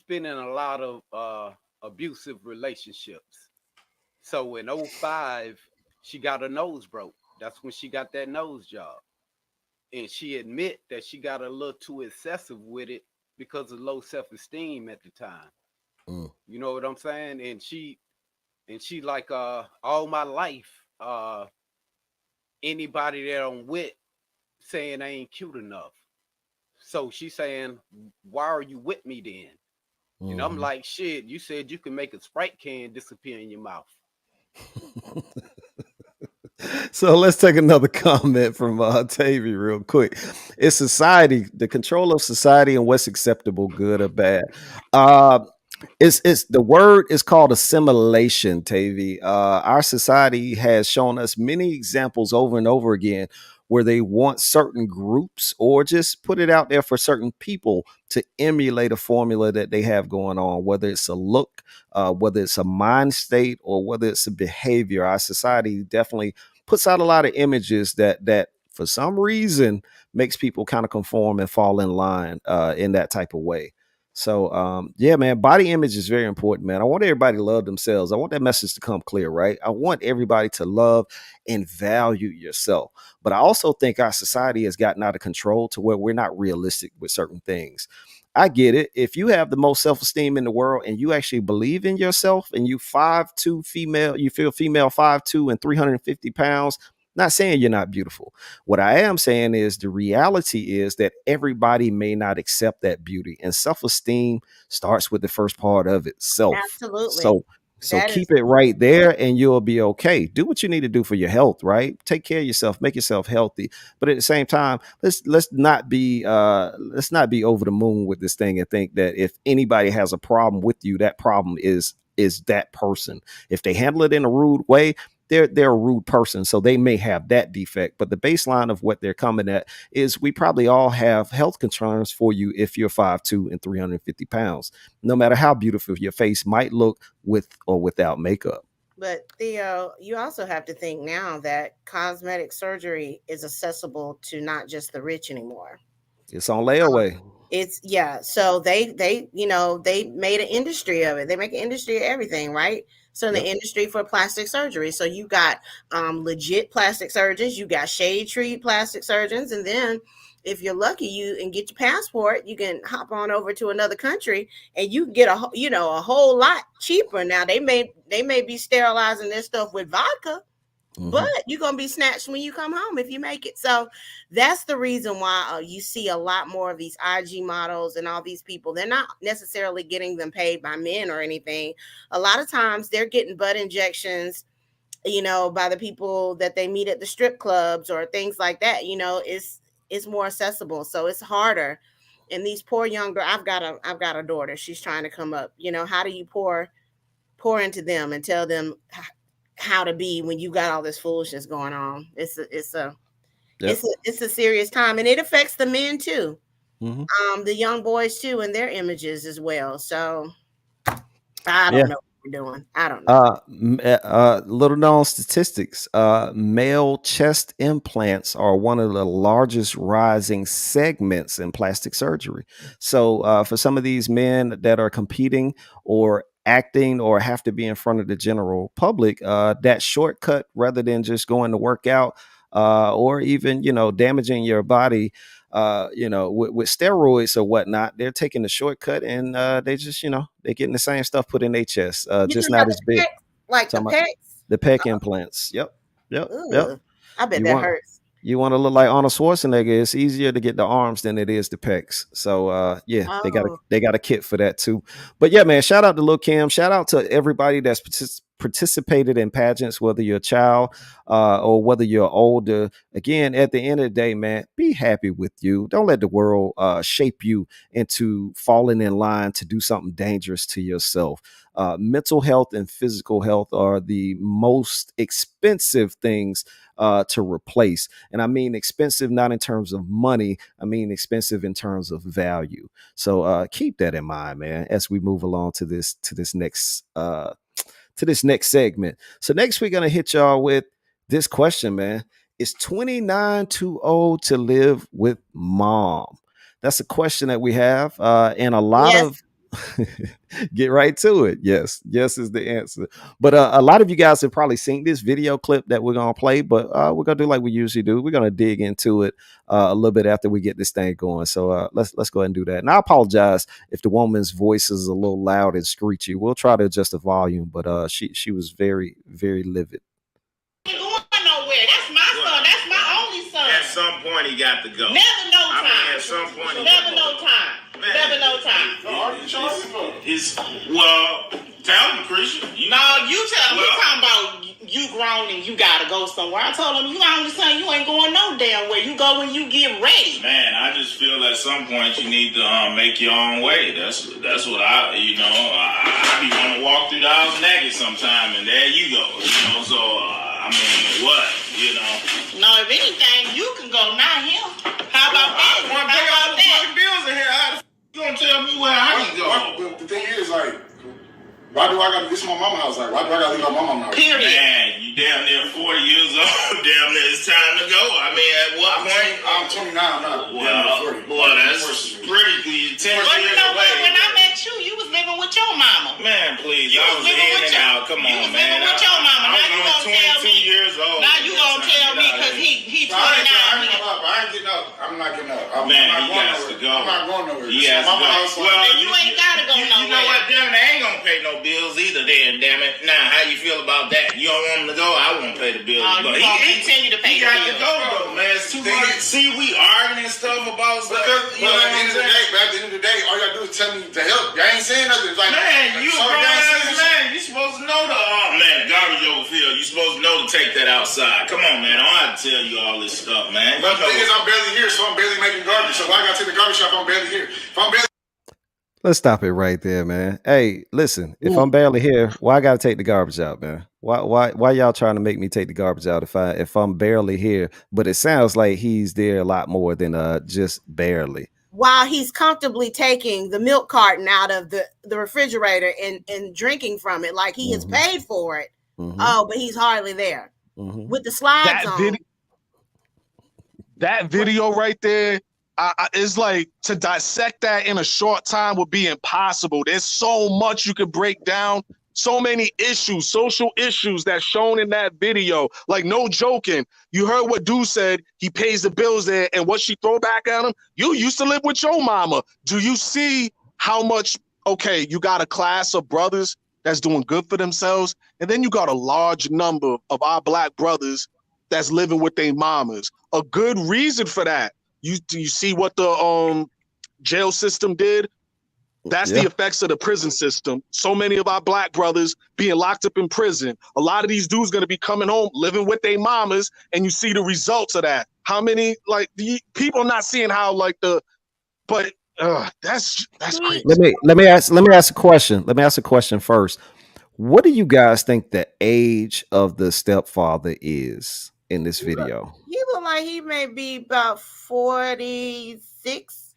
been in a lot of abusive relationships. So in 05, she got her nose broke. That's when she got that nose job. And she admit that she got a little too excessive with it because of low self-esteem at the time. You know what I'm saying? And she like all my life, anybody that I'm with saying I ain't cute enough. So she's saying, why are you with me then? And I'm like, shit, you said you can make a Sprite can disappear in your mouth. So let's take another comment from Tavy real quick. It's society, the control of society, and what's acceptable, good or bad. It's the word is called assimilation, Tavy. Our society has shown us many examples over and over again where they want certain groups, or just put it out there for certain people to emulate a formula that they have going on, whether it's a look, whether it's a mind state, or whether it's a behavior. Our society definitely puts out a lot of images that for some reason makes people kind of conform and fall in line in that type of way. So yeah, man, body image is very important, man. I want everybody to love themselves. I want that message to come clear, right? I want everybody to love and value yourself. But I also think our society has gotten out of control to where we're not realistic with certain things. I get it. If you have the most self-esteem in the world and you actually believe in yourself, and you 5'2" female, you feel female 5'2" and 350 pounds, not saying you're not beautiful. What I am saying is the reality is that everybody may not accept that beauty, and self-esteem starts with the first part of it, self. Absolutely. So keep it right there and you'll be okay. Do what you need to do for your health, right? Take care of yourself, make yourself healthy. But at the same time, let's not be over the moon with this thing and think that if anybody has a problem with you, that problem is that person. If they handle it in a rude way, they're a rude person, so they may have that defect. But the baseline of what they're coming at is we probably all have health concerns for you if you're 5'2" and 350 pounds, no matter how beautiful your face might look with or without makeup. But Theo, you also have to think now that cosmetic surgery is accessible to not just the rich anymore. It's on layaway. So they made an industry of it. They make an industry of everything, right? So in the industry for plastic surgery, so you got legit plastic surgeons, you got shade tree plastic surgeons, and then if you're lucky, you and get your passport, you can hop on over to another country and you get a whole lot cheaper. Now they may be sterilizing this stuff with vodka, but you're going to be snatched when you come home if you make it. So that's the reason why you see a lot more of these IG models and all these people. They're not necessarily getting them paid by men or anything. A lot of times they're getting butt injections, by the people that they meet at the strip clubs or things like that. It's more accessible. So it's harder. And these poor young, I've got a daughter. She's trying to come up. How do you pour into them and tell them how to be when you got all this foolishness going on? It's a serious time, and it affects the men too, the young boys too, and their images as well. So I don't know what doing. I don't know. Little known statistics. Male chest implants are one of the largest rising segments in plastic surgery. So for some of these men that are competing or acting or have to be in front of the general public, that shortcut rather than just going to work out or even, damaging your body, with steroids or whatnot, they're taking the shortcut and they just, they're getting the same stuff put in their chest, just not as big. Like the pecs? The pec implants. Yep. Ugh, I bet You that want hurts. you want to look like Arnold Schwarzenegger. It's easier to get the arms than it is the pecs. So they got a kit for that too. But yeah, man, shout out to Lil Kim. Shout out to everybody that's participated in pageants, whether you're a child or whether you're older. Again, at the end of the day, man, be happy with you. Don't let the world shape you into falling in line to do something dangerous to yourself. Mental health and physical health are the most expensive things to replace. And I mean expensive not in terms of money, I mean expensive in terms of value. So keep that in mind, man, as we move along to this next segment. So next we're gonna hit y'all with this question, man. Is 29 too old to live with mom? That's a question that we have, and a lot of get right to it. Yes is the answer. But a lot of you guys have probably seen this video clip that we're gonna play, but we're gonna do like we usually do. We're gonna dig into it a little bit after we get this thing going. So let's go ahead and do that. And I apologize if the woman's voice is a little loud and screechy. We'll try to adjust the volume, but she was very, very livid. Ain't going nowhere. That's my son. That's my only son. At some point, he got to go. Never no time. At some point, never no time. Man, never no time. Tell him, Christian. No, you tell him. He's talking about you grown and you gotta go somewhere. I told him, you only son, you ain't going no damn where. You go when you get ready. Man, I just feel at some point you need to make your own way. That's what I be wanting to walk through the house naked sometime, and there you go. So I mean, what? No, if anything, you can go, not him. How about that? I want to pay all the fucking bills in here. You gonna tell me where I can go? The thing is, like, why do I gotta, this is my mama's house, like, why do I gotta leave my mama house? Period. Man, you damn near 40 years old, damn near it's time to go. I mean, at what point? I'm 29, I'm not 40. Boy, that's pretty 10 years away. When I met you, you was living with your mama. Man, please, y'all was in and out. Come on, man. You was living with your mama. Now you gonna tell me. 22 years old. Now you gonna tell me because he 29. I ain't getting up. I'm not getting up. Man, he has to go. I'm not going nowhere. He has to go. Well, you ain't gotta go nowhere. You know what? Damn, they ain't gonna pay no bills either. Then, damn it. Now, how you feel about that? You don't want him to go? I won't pay the bills. But he continue to pay. He got to go though, man. It's too much. See, we arguing and stuff about stuff. But at the end of the day, all you gotta do is tell me to help. You ain't saying nothing. It's like, man, you a grown-ass man. You supposed to know man, garbage overfill. You supposed to know to take that outside. Come on, man. I don't have to tell you all this stuff, man. But the thing is, I'm barely here, so I'm barely making garbage. So why I gotta take the garbage out if I'm barely here? If I'm barely Let's stop it right there, man. Hey, listen, if I'm barely here, why I gotta take the garbage out, man? Why y'all trying to make me take the garbage out if I'm barely here? But it sounds like he's there a lot more than just barely. While he's comfortably taking the milk carton out of the refrigerator and drinking from it, like he has paid for it. Mm-hmm. Oh, but he's hardly there with the slides on. That video right there. It's like to dissect that in a short time would be impossible. There's so much you could break down, so many issues, social issues that's shown in that video. Like, no joking. You heard what dude said. He pays the bills there, and what she throw back at him? You used to live with your mama. Do you see how much? Okay, you got a class of brothers that's doing good for themselves, and then you got a large number of our black brothers that's living with their mamas. A good reason for that. You see what the jail system did? That's the effects of the prison system. So many of our black brothers being locked up in prison. A lot of these dudes going to be coming home, living with their mamas, and you see the results of that. How many, like, the people not seeing how, like, that's crazy. Let me ask a question. Let me ask a question first. What do you guys think the age of the stepfather is in this video? He look like he may be about 46.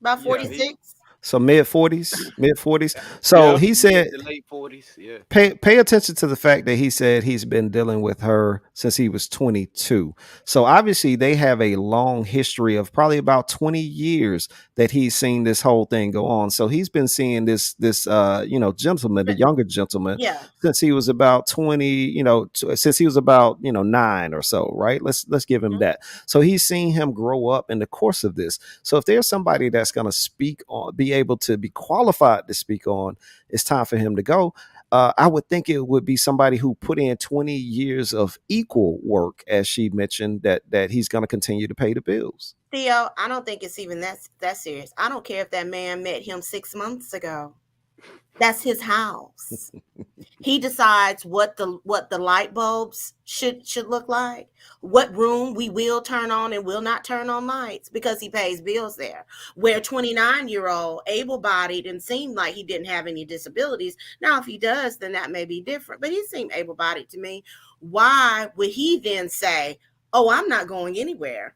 About 46. So mid 40s. So he said the late 40s. Yeah. pay attention to the fact that he said he's been dealing with her since he was 22. So obviously they have a long history of probably about 20 years that he's seen this whole thing go on. So he's been seeing this gentleman, the younger gentleman, since he was about 20, since he was about 9 or so, right? Let's give him that. So he's seen him grow up in the course of this. So if there's somebody that's going to speak on, be able to be qualified to speak on, it's time for him to go. I would think it would be somebody who put in 20 years of equal work, as she mentioned, that he's going to continue to pay the bills. Theo, I don't think it's even that serious. I don't care if that man met him 6 months ago. That's his house. He decides what the light bulbs should look like, what room we will turn on and will not turn on lights, because he pays bills there. Where 29-year-old, able-bodied, and seemed like he didn't have any disabilities. Now, if he does, then that may be different. But he seemed able-bodied to me. Why would he then say, "Oh, I'm not going anywhere"?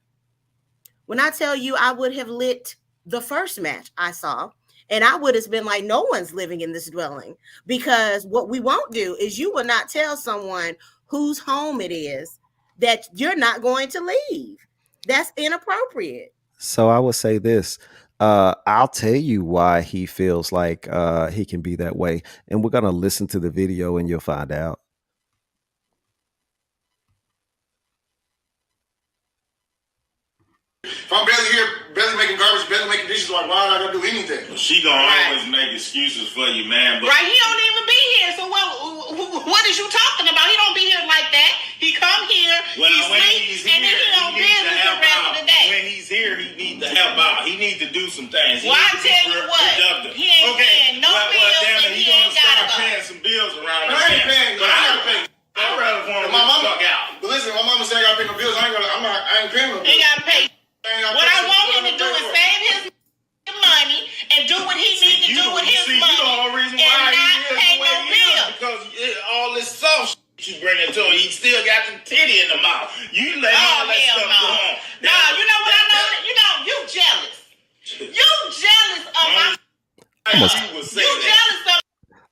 When I tell you, I would have lit the first match I saw. And I would have been like, no one's living in this dwelling, because what we won't do is you will not tell someone whose home it is that you're not going to leave. That's inappropriate. So I would say this. I'll tell you why he feels like he can be that way. And we're going to listen to the video and you'll find out. If I'm barely here, barely making garbage, barely making dishes, why am I gonna do anything? Well, she gonna always make excuses for you, man. But Right, he don't even be here. So what is you talking about? He don't be here like that. He come here, when he sleep, and then he don't business the rest of the day. When he's here, he needs to help out. He needs to do some things. Well, I tell you what, he ain't paying no bills, and he ain't gotta paying some bills around. I ain't paying. But I gotta pay. I'd rather want to fuck out. But listen, my mama said I gotta pay my bills. I ain't paying no bills. He gotta pay. What I want him to do is save his money and do what he needs to do with his money, the whole reason why and not pay no bills. Because all this soft shit you bring it to him, he still got the titty in the mouth. You let all that stuff go on. No, you know what I know? You jealous. You jealous of my. You jealous of.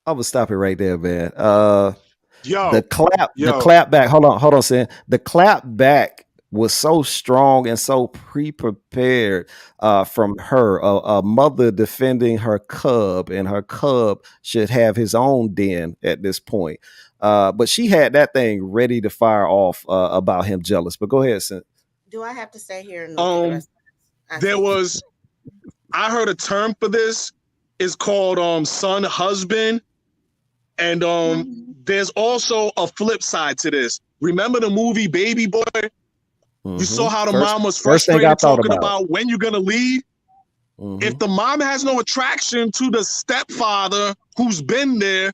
I'm gonna stop it right there, man. Yo, the clap back. Hold on, Sam. The clap back was so strong and so pre-prepared from her, a mother defending her cub, and her cub should have his own den at this point. But she had that thing ready to fire off about him jealous. But go ahead, Sam. Do I have to stay here? I heard a term for this. It's called son husband. And there's also a flip side to this. Remember the movie Baby Boy? You saw how the mom was frustrated talking about when you're going to leave. If the mom has no attraction to the stepfather who's been there,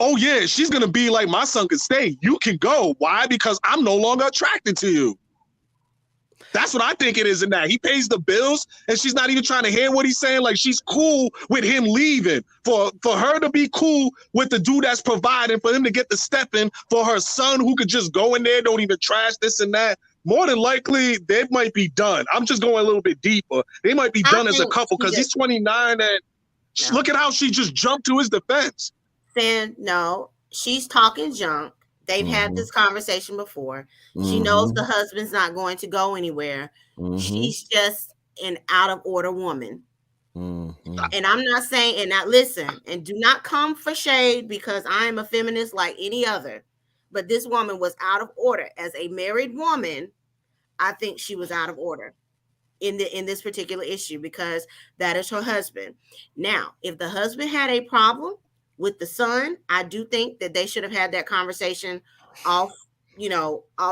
oh yeah, she's going to be like, my son can stay. You can go. Why? Because I'm no longer attracted to you. That's what I think it is in that. He pays the bills and she's not even trying to hear what he's saying. Like, she's cool with him leaving. For her to be cool with the dude that's providing, for him to get the step in, for her son who could just go in there, don't even trash this and that. More than likely, they might be done. I'm just going a little bit deeper. They might be done as a couple because he's 29 and look at how she just jumped to his defense. Saying, no, she's talking junk. They've had this conversation before. She knows the husband's not going to go anywhere. She's just an out of order woman. And I'm not saying, and now listen, and do not come for shade because I am a feminist like any other. But this woman was out of order. As a married woman, I think she was out of order in this particular issue because that is her husband. Now, if the husband had a problem with the son, I do think that they should have had that conversation off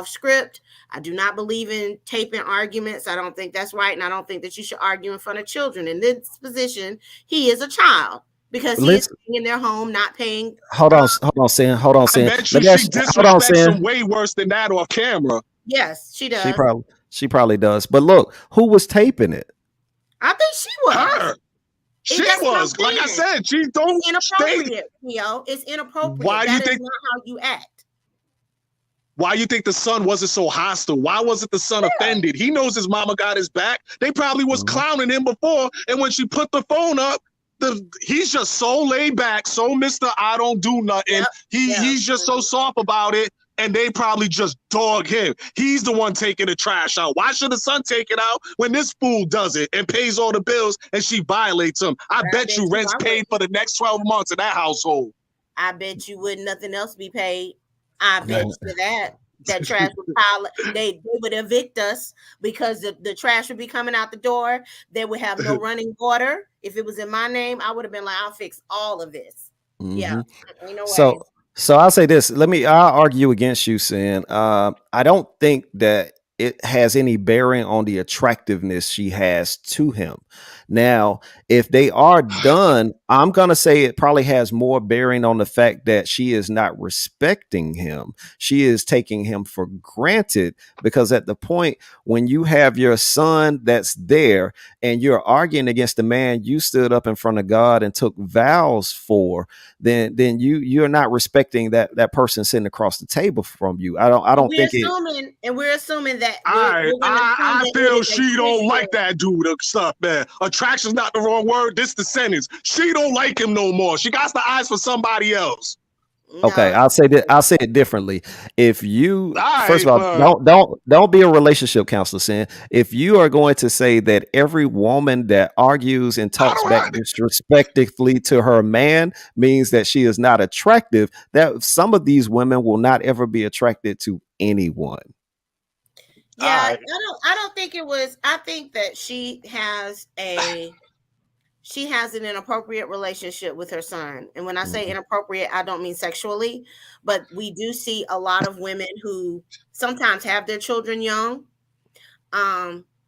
script. I do not believe in taping arguments. I don't think that's right. And I don't think that you should argue in front of children. In this position, he is a child. Because he is in their home, not paying. Hold on, Sam. I bet you she disrespects him way worse than that off camera. Yes, she does. She probably does. But look, who was taping it? I think she was. Her. She was. Like I said, she don't. It's inappropriate, Theo. It's inappropriate. Why do you think? Not how you act. Why you think the son wasn't so hostile? Why wasn't the son offended? He knows his mama got his back. They probably was clowning him before, and when she put the phone up, he's just so laid back, so Mr. I don't do nothing. He's just so soft about it. And they probably just dog him. He's the one taking the trash out. Why should the son take it out when this fool does it and pays all the bills and she violates him? I bet you rent's paid for the next 12 months in that household. I bet you wouldn't nothing else be paid. I bet you that trash would pile. They would evict us because the trash would be coming out the door. They would have no running water. If it was in my name, I would have been like, I'll fix all of this. Yeah. Ain't no way. So I'll say this. I'll argue against you, Sin. I don't think that it has any bearing on the attractiveness she has to him. Now, if they are done, I'm going to say it probably has more bearing on the fact that she is not respecting him. She is taking him for granted, because at the point when you have your son that's there and you're arguing against the man you stood up in front of God and took vows for, then you're not respecting that person sitting across the table from you. I don't think we're assuming that I feel she don't like that dude or stuff, man. Attraction's not the wrong word. This the sentence. She don't like him no more. She got the eyes for somebody else. Okay, I'll say it differently. If you first of all, don't be a relationship counselor, Sin. If you are going to say that every woman that argues and talks back disrespectfully to her man means that she is not attractive, that some of these women will not ever be attracted to anyone. Yeah, I don't think it was. I think that she has an inappropriate relationship with her son. And when I say inappropriate, I don't mean sexually, but we do see a lot of women who sometimes have their children young.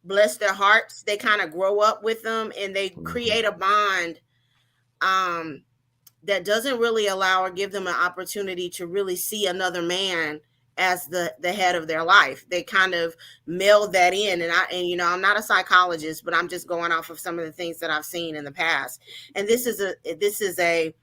Bless their hearts. They kind of grow up with them and they create a bond that doesn't really allow or give them an opportunity to really see another man as the head of their life. They kind of meld that in. And I'm not a psychologist, but I'm just going off of some of the things that I've seen in the past. And this is a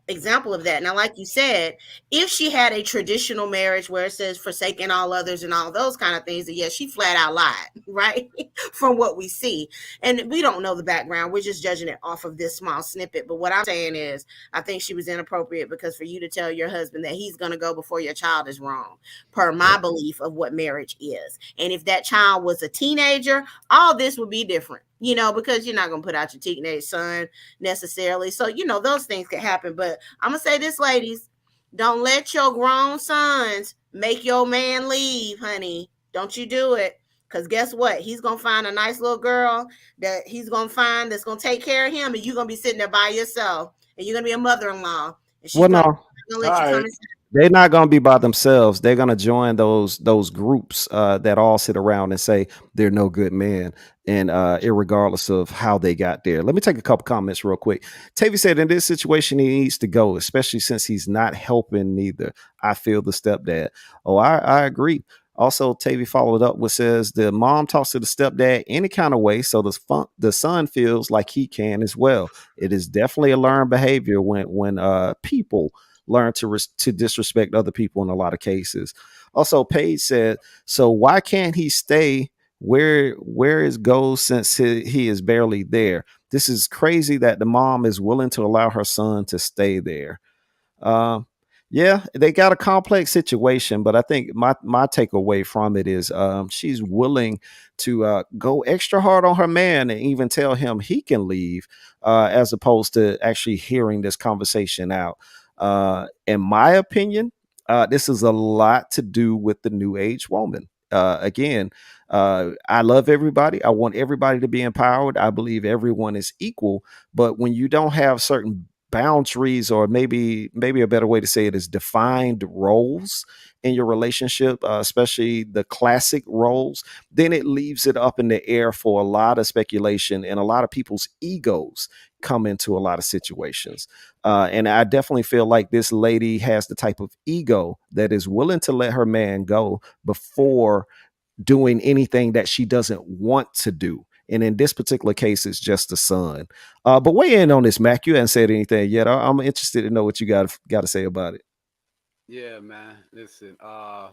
example of that. Now, like you said, if she had a traditional marriage where it says forsaking all others and all those kind of things, then yes, she flat out lied, right? From what we see. And we don't know the background. We're just judging it off of this small snippet. But what I'm saying is, I think she was inappropriate because for you to tell your husband that he's going to go before your child is wrong, per my belief of what marriage is. And if that child was a teenager, all this would be different. Because you're not going to put out your teenage son necessarily. So, those things could happen. But I'm going to say this, ladies, don't let your grown sons make your man leave, honey. Don't you do it. Because guess what? He's going to find a nice little girl that he's going to find that's going to take care of him. And you're going to be sitting there by yourself. And you're going to be a mother-in-law. And she's going to let you come inside. They're not going to be by themselves. They're going to join those groups that all sit around and say they're no good men, and irregardless of how they got there. Let me take a couple comments real quick. Tavy said, in this situation, he needs to go, especially since he's not helping neither. I feel the stepdad. Oh, I agree. Also, Tavy followed up with says the mom talks to the stepdad any kind of way, so the son feels like he can as well. It is definitely a learned behavior when people learn to disrespect other people in a lot of cases. Also, Paige said, so why can't he stay where is goes since he is barely there? This is crazy that the mom is willing to allow her son to stay there. Yeah, they got a complex situation, but I think my takeaway from it is she's willing to go extra hard on her man and even tell him he can leave, as opposed to actually hearing this conversation out. In my opinion, this is a lot to do with the new age woman. Again, I love everybody. I want everybody to be empowered. I believe everyone is equal. But when you don't have certain boundaries, or maybe a better way to say it is defined roles in your relationship, especially the classic roles, then it leaves it up in the air for a lot of speculation, and a lot of people's egos come into a lot of situations. And I definitely feel like this lady has the type of ego that is willing to let her man go before doing anything that she doesn't want to do. And in this particular case, it's just the son. But weigh in on this, Mac. You haven't said anything yet. I'm interested to know what you got to say about it. Yeah, man. Listen, I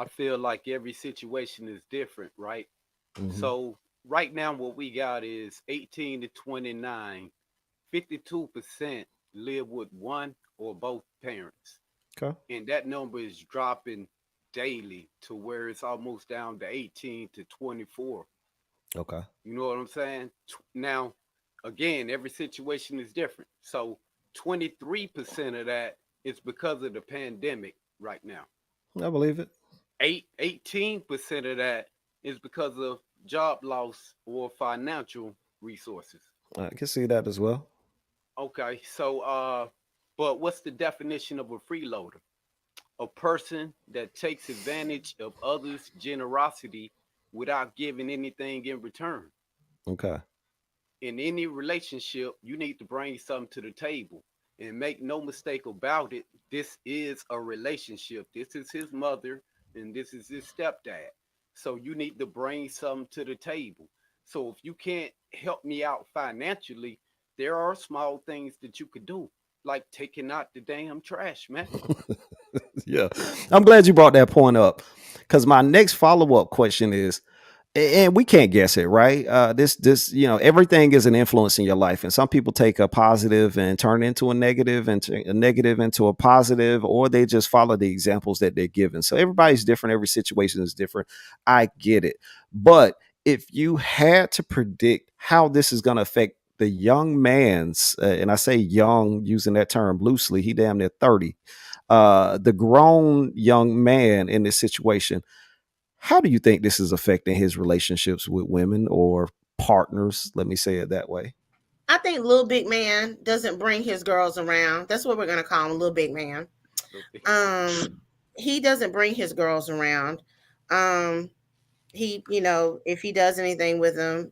feel like every situation is different, right? Mm-hmm. So right now, what we got is 18 to 29 52% live with one or both parents. Okay. And that number is dropping daily to where it's almost down to 18 to 24. Okay. You know what I'm saying? Now, again, every situation is different. So 23% of that is because of the pandemic right now. I believe it. 18% of that is because of job loss or financial resources. I can see that as well. Okay, so but what's the definition of a freeloader? A person that takes advantage of others' generosity without giving anything in return. Okay. In any relationship, you need to bring something to the table. And make no mistake about it, this is a relationship. This is his mother and this is his stepdad. So you need to bring something to the table. So if you can't help me out financially, there are small things that you could do, like taking out the damn trash, man. Yeah. I'm glad you brought that point up, because my next follow-up question is, and we can't guess it, right? This, everything is an influence in your life, and some people take a positive and turn it into a negative, and a negative into a positive, or they just follow the examples that they're given. So everybody's different. Every situation is different. I get it. But if you had to predict how this is going to affect the young man's, and I say young using that term loosely, he damn near 30, the grown young man in this situation, how do you think this is affecting his relationships with women or partners? Let me say it that way. I think little big man doesn't bring his girls around. That's what we're gonna call him, little big man. He doesn't bring his girls around. He, if he does anything with them,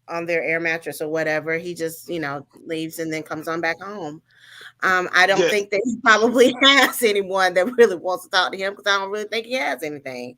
on their air mattress or whatever, he just, leaves and then comes on back home. I don't think that he probably has anyone that really wants to talk to him, because I don't really think he has anything.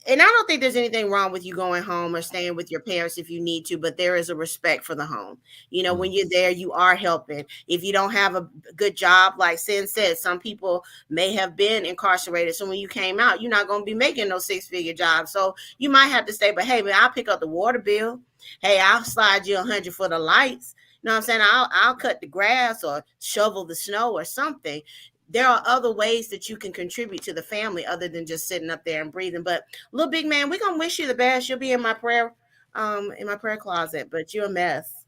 And I don't think there's anything wrong with you going home or staying with your parents if you need to, but there is a respect for the home. When you're there, you are helping. If you don't have a good job, like Sin said, some people may have been incarcerated. So when you came out, you're not going to be making no 6-figure job. So you might have to stay, but hey, man, I'll pick up the water bill. Hey, I'll slide you 100 for the lights. You know what I'm saying? I'll cut the grass or shovel the snow or something. There are other ways that you can contribute to the family other than just sitting up there and breathing. But little big man, we're gonna wish you the best. You'll be in my prayer closet, but you're a mess.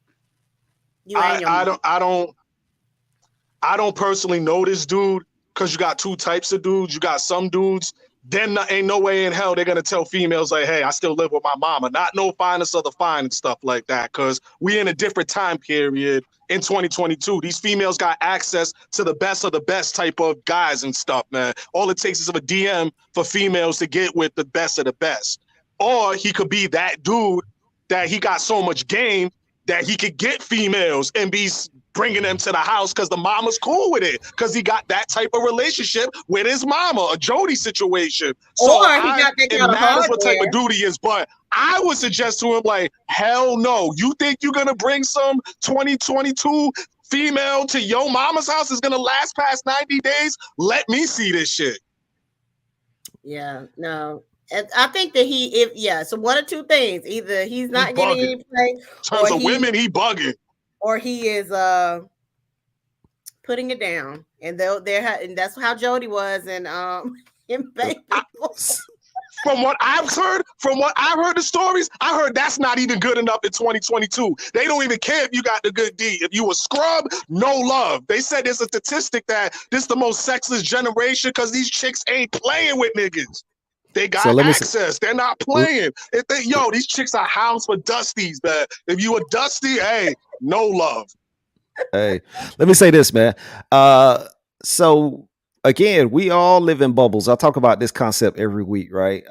I don't personally know this dude, because you got two types of dudes. You got some dudes, then ain't no way in hell they're gonna tell females like, hey, I still live with my mama. Not no finest of the fine and stuff like that, because we in a different time period in 2022. These females got access to the best of the best type of guys and stuff, man. All it takes is a DM for females to get with the best of the best. Or he could be that dude that he got so much game that he could get females and be bringing them to the house because the mama's cool with it, because he got that type of relationship with his mama, a Jody situation. So it matters what type of dude he is, but I would suggest to him, like, hell no. You think you're going to bring some 2022 female to your mama's house is going to last past 90 days? Let me see this shit. Yeah, no. I think that so one of two things: either he's not getting any play, in terms of women, he bugging, or he is putting it down. And and that's how Jody was in Baby. From what I've heard the stories, I heard that's not even good enough in 2022. They don't even care if you got the good D. If you a scrub, no love. They said there's a statistic that this is the most sexless generation because these chicks ain't playing with niggas. They got access. They're not playing. These chicks are house for dusties, man. If you a dusty, hey, no love. Hey, let me say this, man. So again, we all live in bubbles. I talk about this concept every week, right?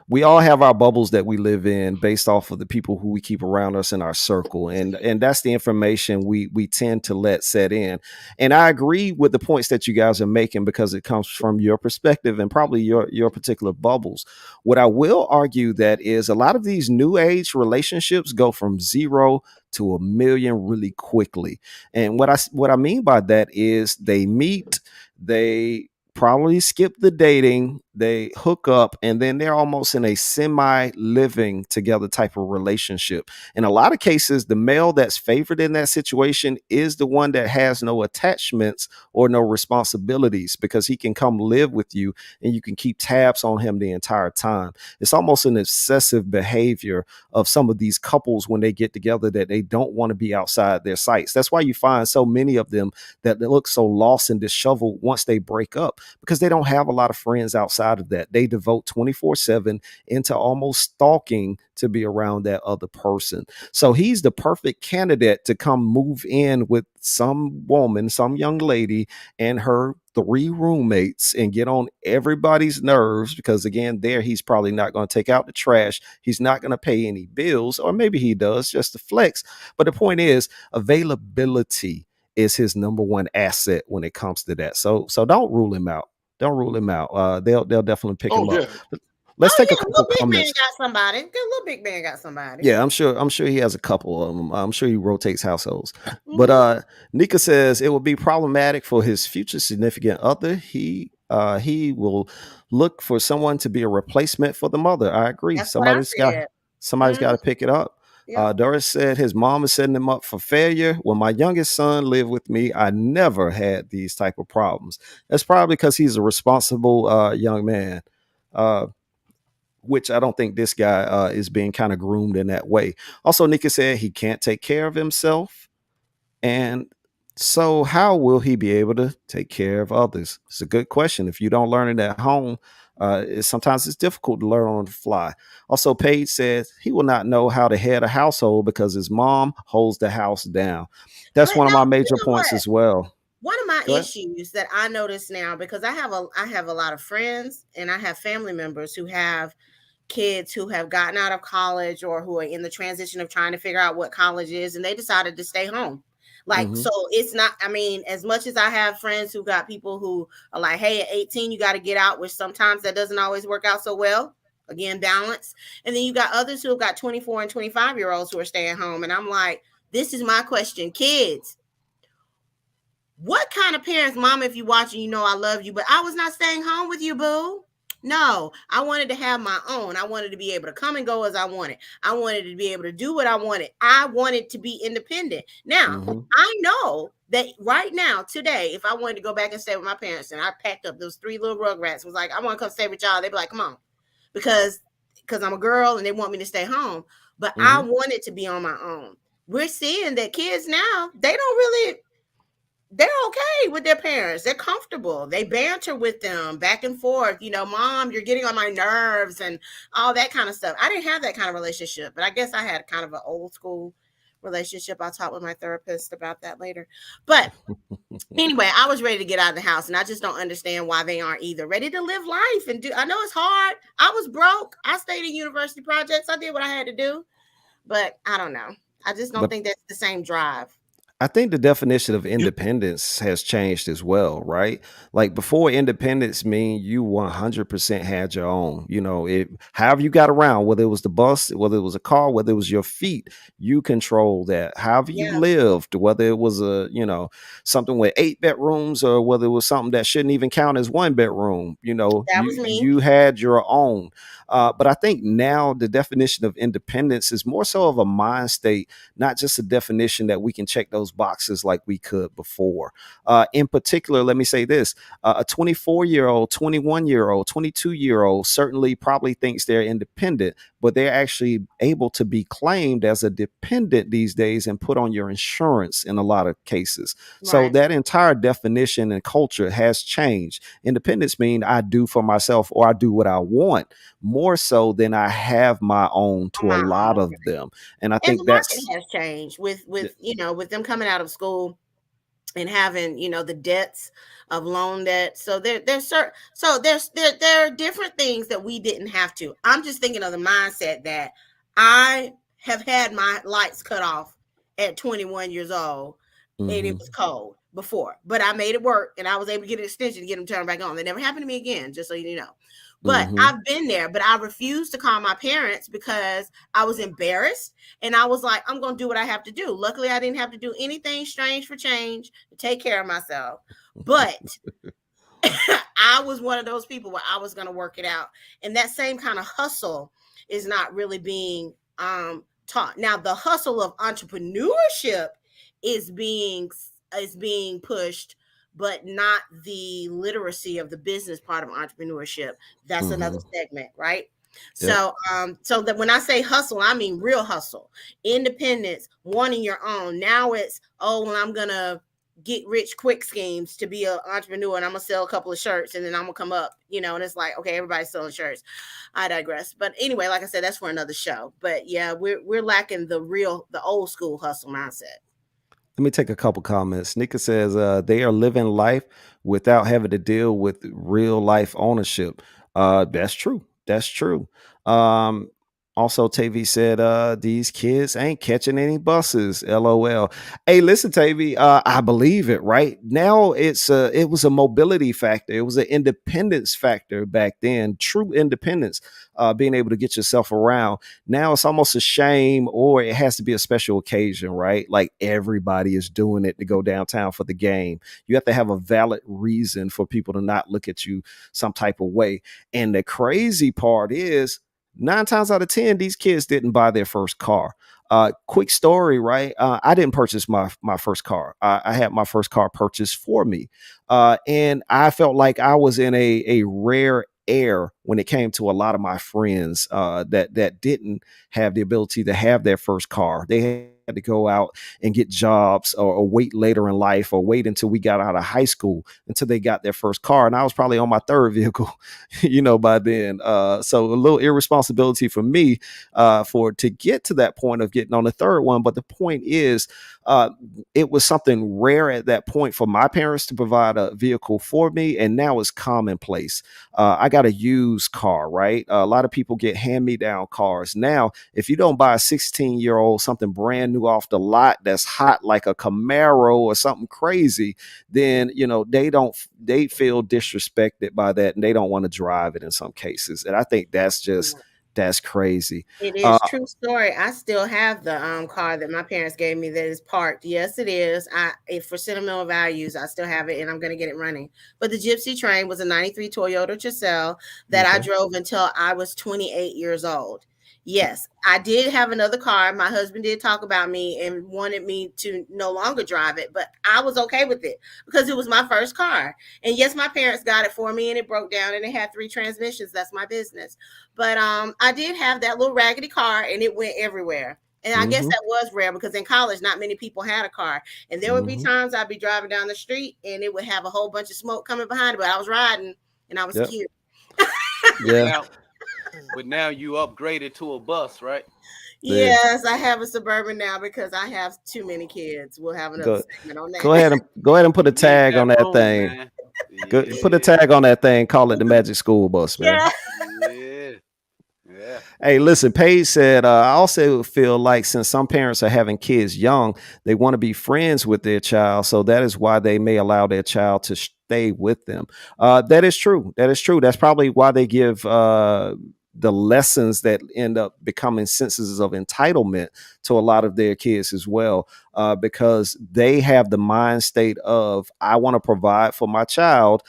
We all have our bubbles that we live in based off of the people who we keep around us in our circle. And that's the information we tend to let set in. And I agree with the points that you guys are making, because it comes from your perspective and probably your particular bubbles. What I will argue that is a lot of these new age relationships go from 0 to 1 million really quickly. And what I mean by that is they meet, they probably skip the dating, they hook up, and then they're almost in a semi living together type of relationship. In a lot of cases, the male that's favored in that situation is the one that has no attachments or no responsibilities, because he can come live with you and you can keep tabs on him the entire time. It's almost an obsessive behavior of some of these couples when they get together, that they don't want to be outside their sights. That's why you find so many of them that they look so lost and disheveled once they break up, because they don't have a lot of friends outside of that. They devote 24/7 into almost stalking to be around that other person. So he's the perfect candidate to come move in with some woman, some young lady, and her 3 roommates, and get on everybody's nerves, because again, there he's probably not going to take out the trash. He's not going to pay any bills, or maybe he does just to flex. But the point is, availability is his number one asset when it comes to that. So don't rule him out. Don't rule him out. They'll definitely pick him up. Let's take a couple little big comments. man got somebody. The little big man got somebody. Yeah, I'm sure he has a couple of them. I'm sure he rotates households. But Nika says it would be problematic for his future significant other. He will look for someone to be a replacement for the mother. I agree. That's what I Somebody's got to pick it up. Doris said his mom is setting him up for failure. When my youngest son lived with me, I never had these type of problems. That's probably because he's a responsible young man. Which I don't think this guy is being kind of groomed in that way. Also, Nika said he can't take care of himself. And so how will he be able to take care of others? It's a good question. If you don't learn it at home, sometimes it's difficult to learn on the fly. Also, Paige says he will not know how to head a household because his mom holds the house down. That's one of my major points as well. One of my issues that I notice now, because I have a lot of friends and I have family members who have kids who have gotten out of college or who are in the transition of trying to figure out what college is, and they decided to stay home. So it's not, I mean, as much as I have friends who got people who are like, hey, at 18, you got to get out, which sometimes that doesn't always work out so well. Again, balance. And then you got others who have got 24 and 25-year-olds who are staying home. And I'm like, this is my question. Kids, what kind of parents, mom, if you're watching, you know I love you, but I was not staying home with you, boo. No, I wanted to have my own. I wanted to be able to come and go as I wanted. I wanted to be able to do what I wanted. I wanted to be independent. Now, I know that right now, today, if I wanted to go back and stay with my parents and I packed up those 3 little rugrats, was like, I want to come stay with y'all. They'd be like, come on, because I'm a girl and they want me to stay home. But I wanted to be on my own. We're seeing that kids now, they're okay with their parents. They're comfortable. They banter with them back and forth. You know, mom, you're getting on my nerves and all that kind of stuff. I didn't have that kind of relationship, but I guess I had kind of an old school relationship. I'll talk with my therapist about that later. But anyway, I was ready to get out of the house, and I just don't understand why they aren't either ready to live life and do. I know it's hard. I was broke. I stayed in university projects. I did what I had to do, but I don't know. I just don't think that's the same drive. I think the definition of independence has changed as well, right? Like before, independence mean you 100% had your own. You know, however you got around, whether it was the bus, whether it was a car, whether it was your feet, you control that. However you lived, whether it was something with 8 bedrooms or whether it was something that shouldn't even count as 1 bedroom, that was me. You had your own. But I think now the definition of independence is more so of a mind state, not just a definition that we can check those boxes like we could before. In particular, let me say this, a 24-year-old, 21-year-old, 22-year-old certainly probably thinks they're independent, but they're actually able to be claimed as a dependent these days and put on your insurance in a lot of cases. Right. So that entire definition and culture has changed. Independence means I do for myself or I do what I want, more so than I have my own to a lot of them. And I think that has changed with with them coming out of school and having, the debts of loan debt. So there are different things that we didn't have to. I'm just thinking of the mindset that I have had my lights cut off at 21 years old and it was cold before, but I made it work and I was able to get an extension to get them turned back on. That never happened to me again, just so you know. But I've been there, but I refused to call my parents because I was embarrassed. And I was like, I'm going to do what I have to do. Luckily, I didn't have to do anything strange for change to take care of myself. But I was one of those people where I was going to work it out. And that same kind of hustle is not really being taught. Now, the hustle of entrepreneurship is being pushed, but not the literacy of the business part of entrepreneurship. That's another segment, right? So, so that when I say hustle, I mean real hustle, independence, wanting your own. Now it's, oh, well, I'm gonna get rich quick schemes to be an entrepreneur, and I'm gonna sell a couple of shirts, and then I'm gonna come up, you know. And it's like, okay, everybody's selling shirts. I digress. But anyway, like I said, that's for another show. But yeah, we're lacking the old school hustle mindset. Let me take a couple comments. Nika says they are living life without having to deal with real life ownership. That's true. That's true. Also, TV said these kids ain't catching any buses. LOL. Hey, listen, TV, I believe it. Right now, it was a mobility factor. It was an independence factor back then. True independence, being able to get yourself around. Now it's almost a shame, or it has to be a special occasion, right? Like everybody is doing it to go downtown for the game. You have to have a valid reason for people to not look at you some type of way. And the crazy part is, 9 times out of 10, these kids didn't buy their first car. Quick story, right? I didn't purchase my first car. I had my first car purchased for me. And I felt like I was in a rare air when it came to a lot of my friends that didn't have the ability to have their first car. They had to go out and get jobs, or wait later in life, or wait until we got out of high school until they got their first car. And I was probably on my third vehicle, by then. So a little irresponsibility for me to get to that point of getting on the third one. But the point is, it was something rare at that point for my parents to provide a vehicle for me. And now it's commonplace. I got a used car, right? A lot of people get hand-me-down cars. Now, if you don't buy a 16-year-old something brand new off the lot that's hot like a Camaro or something crazy, then they feel disrespected by that, and they don't want to drive it in some cases. And I think that's crazy. It is true story. I still have the car that my parents gave me that is parked. Yes, it is. For sentimental values, I still have it, and I'm going to get it running. But the Gypsy Train was a 93 Toyota Tercel that I drove until I was 28 years old. Yes, I did have another car. My husband did talk about me and wanted me to no longer drive it, but I was okay with it because it was my first car. And yes, my parents got it for me, and it broke down, and it had 3 transmissions. That's my business. But I did have that little raggedy car, and it went everywhere. And I guess that was rare because in college, not many people had a car. And there would be times I'd be driving down the street, and it would have a whole bunch of smoke coming behind it, but I was riding, and I was cute. Yeah. But now you upgraded to a bus, right? Yes, I have a Suburban now because I have too many kids. We'll have another segment on that. Go ahead and put a tag on that thing. Put a tag on that thing. Call it the Magic School Bus, man. Yeah. Hey, listen, Paige said, I also feel like since some parents are having kids young, they want to be friends with their child. So that is why they may allow their child to stay with them. That is true. That's probably why they give the lessons that end up becoming senses of entitlement to a lot of their kids as well, because they have the mind state of, I want to provide for my child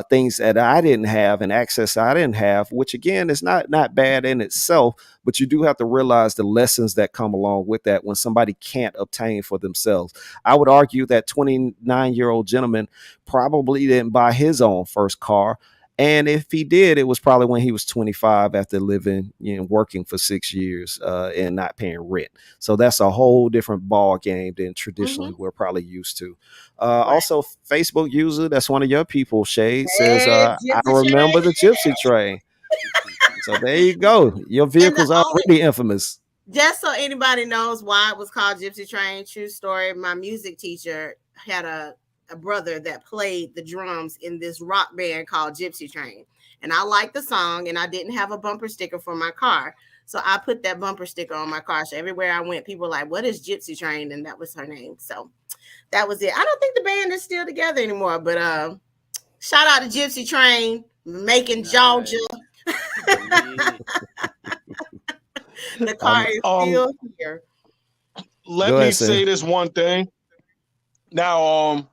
things that I didn't have and access I didn't have, which again is not bad in itself, but you do have to realize the lessons that come along with that when somebody can't obtain for themselves. I would argue that 29-year-old gentleman probably didn't buy his own first car. And if he did, it was probably when he was 25 after living, working for 6 years and not paying rent. So that's a whole different ball game than traditionally we're probably used to. Also, Facebook user, that's one of your people, Shade, says, I remember the Gypsy Train. So there you go. Your vehicle's already infamous. Just so anybody knows why it was called Gypsy Train, true story. My music teacher had a brother that played the drums in this rock band called Gypsy Train. And I liked the song, and I didn't have a bumper sticker for my car. So I put that bumper sticker on my car. So everywhere I went, people were like, what is Gypsy Train? And that was her name. So that was it. I don't think the band is still together anymore, but shout out to Gypsy Train, Macon, Georgia. The car is still here. Let me say this one thing. Now,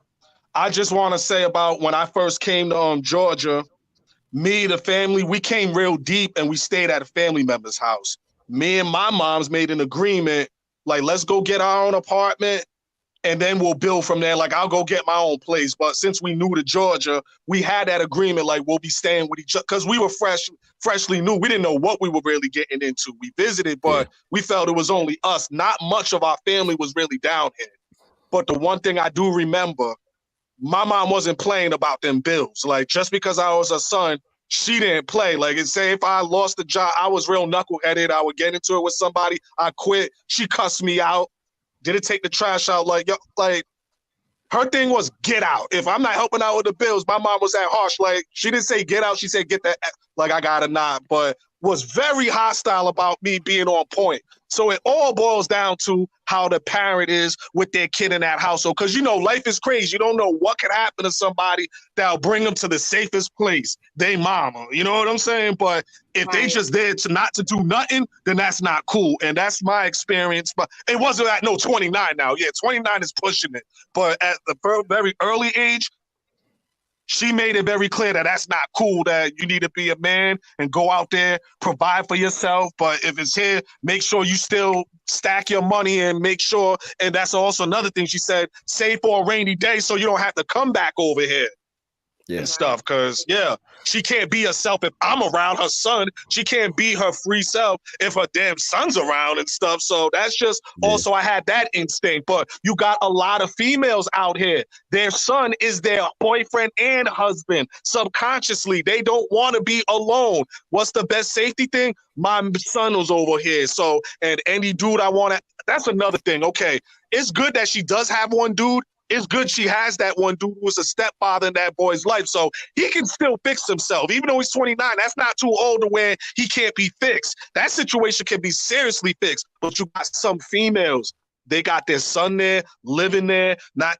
I just want to say about when I first came to Georgia, me, the family, we came real deep and we stayed at a family member's house. Me and my moms made an agreement, like, let's go get our own apartment and then we'll build from there. Like, I'll go get my own place. But since we new to Georgia, we had that agreement, like, we'll be staying with each other because we were freshly new. We didn't know what we were really getting into. We visited, but we felt it was only us. Not much of our family was really down here. But the one thing I do remember, my mom wasn't playing about them bills. Like, just because I was her son, she didn't play. Like, and say if I lost the job, I was real knuckleheaded. I would get into it with somebody. I quit. She cussed me out. Didn't take the trash out. Like, yo, like, her thing was get out. If I'm not helping out with the bills, my mom was that harsh. Like, she didn't say get out. She said get that. Like, I got a nod, but was very hostile about me being on point. So it all boils down to how the parent is with their kid in that household. Because, you know, life is crazy. You don't know what could happen to somebody that'll bring them to the safest place, they mama. You know what I'm saying? But if they just there to not to do nothing, then that's not cool. And that's my experience. But it wasn't at 29 now. Yeah, 29 is pushing it. But at the very early age, she made it very clear that that's not cool, that you need to be a man and go out there, provide for yourself. But if it's here, make sure you still stack your money and make sure. And that's also another thing she said, save for a rainy day so you don't have to come back over here. And stuff, because she can't be herself if I'm around her son. She can't be her free self if her damn son's around and stuff. So that's just also, I had that instinct. But you got a lot of females out here, their son is their boyfriend and husband. Subconsciously, they don't want to be alone. What's the best safety thing? My son was over here. So, and any dude I want to, that's another thing. Okay, it's good that she does have one dude. It's good she has that one dude who was a stepfather in that boy's life, so he can still fix himself. Even though he's 29, that's not too old to where he can't be fixed. That situation can be seriously fixed. But you got some females, they got their son there, living there, not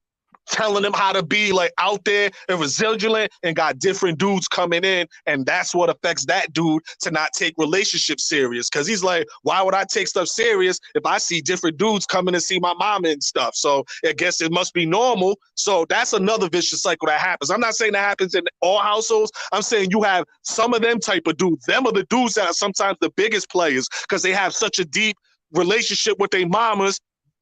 telling them how to be like out there and resilient, and got different dudes coming in, and that's what affects that dude to not take relationships serious, because he's like, why would I take stuff serious if I see different dudes coming to see my mama and stuff? So I guess it must be normal. So that's another vicious cycle that happens. I'm not saying that happens in all households. I'm saying you have some of them type of dudes. Them are the dudes that are sometimes the biggest players because they have such a deep relationship with their mamas.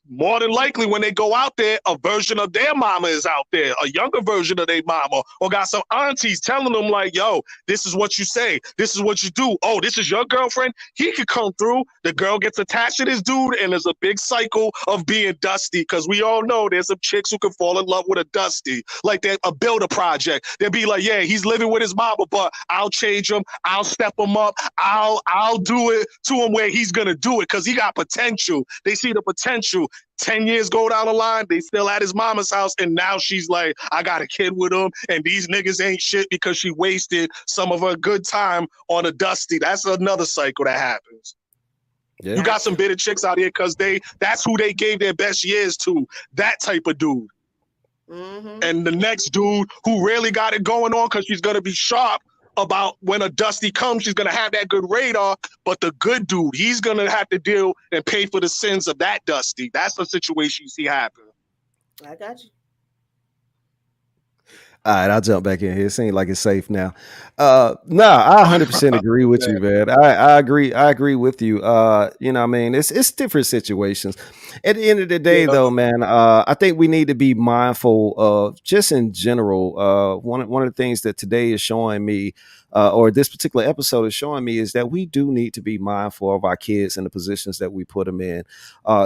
More than likely, when they go out there, a version of their mama is out there, a younger version of their mama, or got some aunties telling them like, yo, this is what you say, this is what you do. Oh, this is your girlfriend? He could come through. The girl gets attached to this dude, and there's a big cycle of being dusty, because we all know there's some chicks who can fall in love with a dusty, like they're a builder project. They'll be like, yeah, he's living with his mama, but I'll change him, I'll step him up, I'll do it to him where he's gonna do it, because he got potential. They see the potential. 10 years go down the line, they still at his mama's house, and now she's like, I got a kid with him, and these niggas ain't shit because she wasted some of her good time on a dusty. That's another cycle that happens. Yeah. You got some bitter chicks out here because that's who they gave their best years to, that type of dude. Mm-hmm. And the next dude who really got it going on because she's going to be sharp about when a dusty comes, she's going to have that good radar, but the good dude, he's going to have to deal and pay for the sins of that dusty. That's the situation you see happen. I got you. All right, I'll jump back in here. It seems like it's safe now. I 100% agree with you, man. I agree with you. You know what I mean? It's different situations. At the end of the day, though, man, I think we need to be mindful of, just in general, one of the things that today is showing me, or this particular episode is showing me, is that we do need to be mindful of our kids and the positions that we put them in,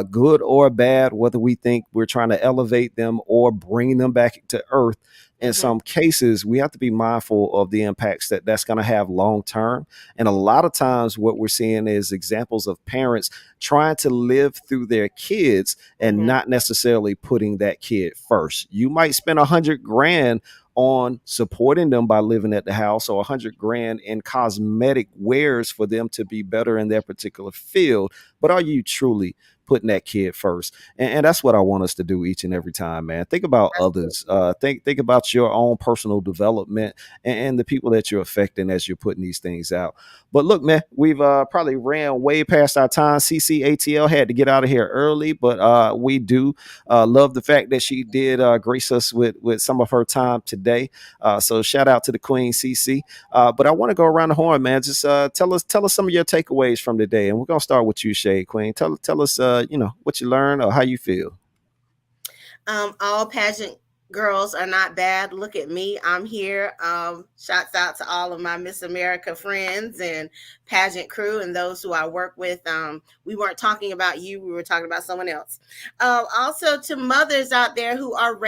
good or bad, whether we think we're trying to elevate them or bring them back to earth. In some cases, we have to be mindful of the impacts that's going to have long term. And a lot of times what we're seeing is examples of parents trying to live through their kids and not necessarily putting that kid first. You might spend $100,000 on supporting them by living at the house, or $100,000 in cosmetic wares for them to be better in their particular field. But are you truly putting that kid first. And that's what I want us to do each and every time, man. Think about others. Think about your own personal development and the people that you're affecting as you're putting these things out. But look, man, we've probably ran way past our time. CeCe ATL had to get out of here early, but we do love the fact that she did grace us with some of her time today. So shout out to the Queen CeCe. But I want to go around the horn, man. Just tell us some of your takeaways from today, and we're gonna start with you, Shade Queen. Tell us, what you learned or how you feel. All pageant girls are not bad. Look at me, I'm here. Shouts out to all of my Miss America friends and pageant crew and those who I work with. We weren't talking about you, we were talking about someone else. Also to mothers out there who are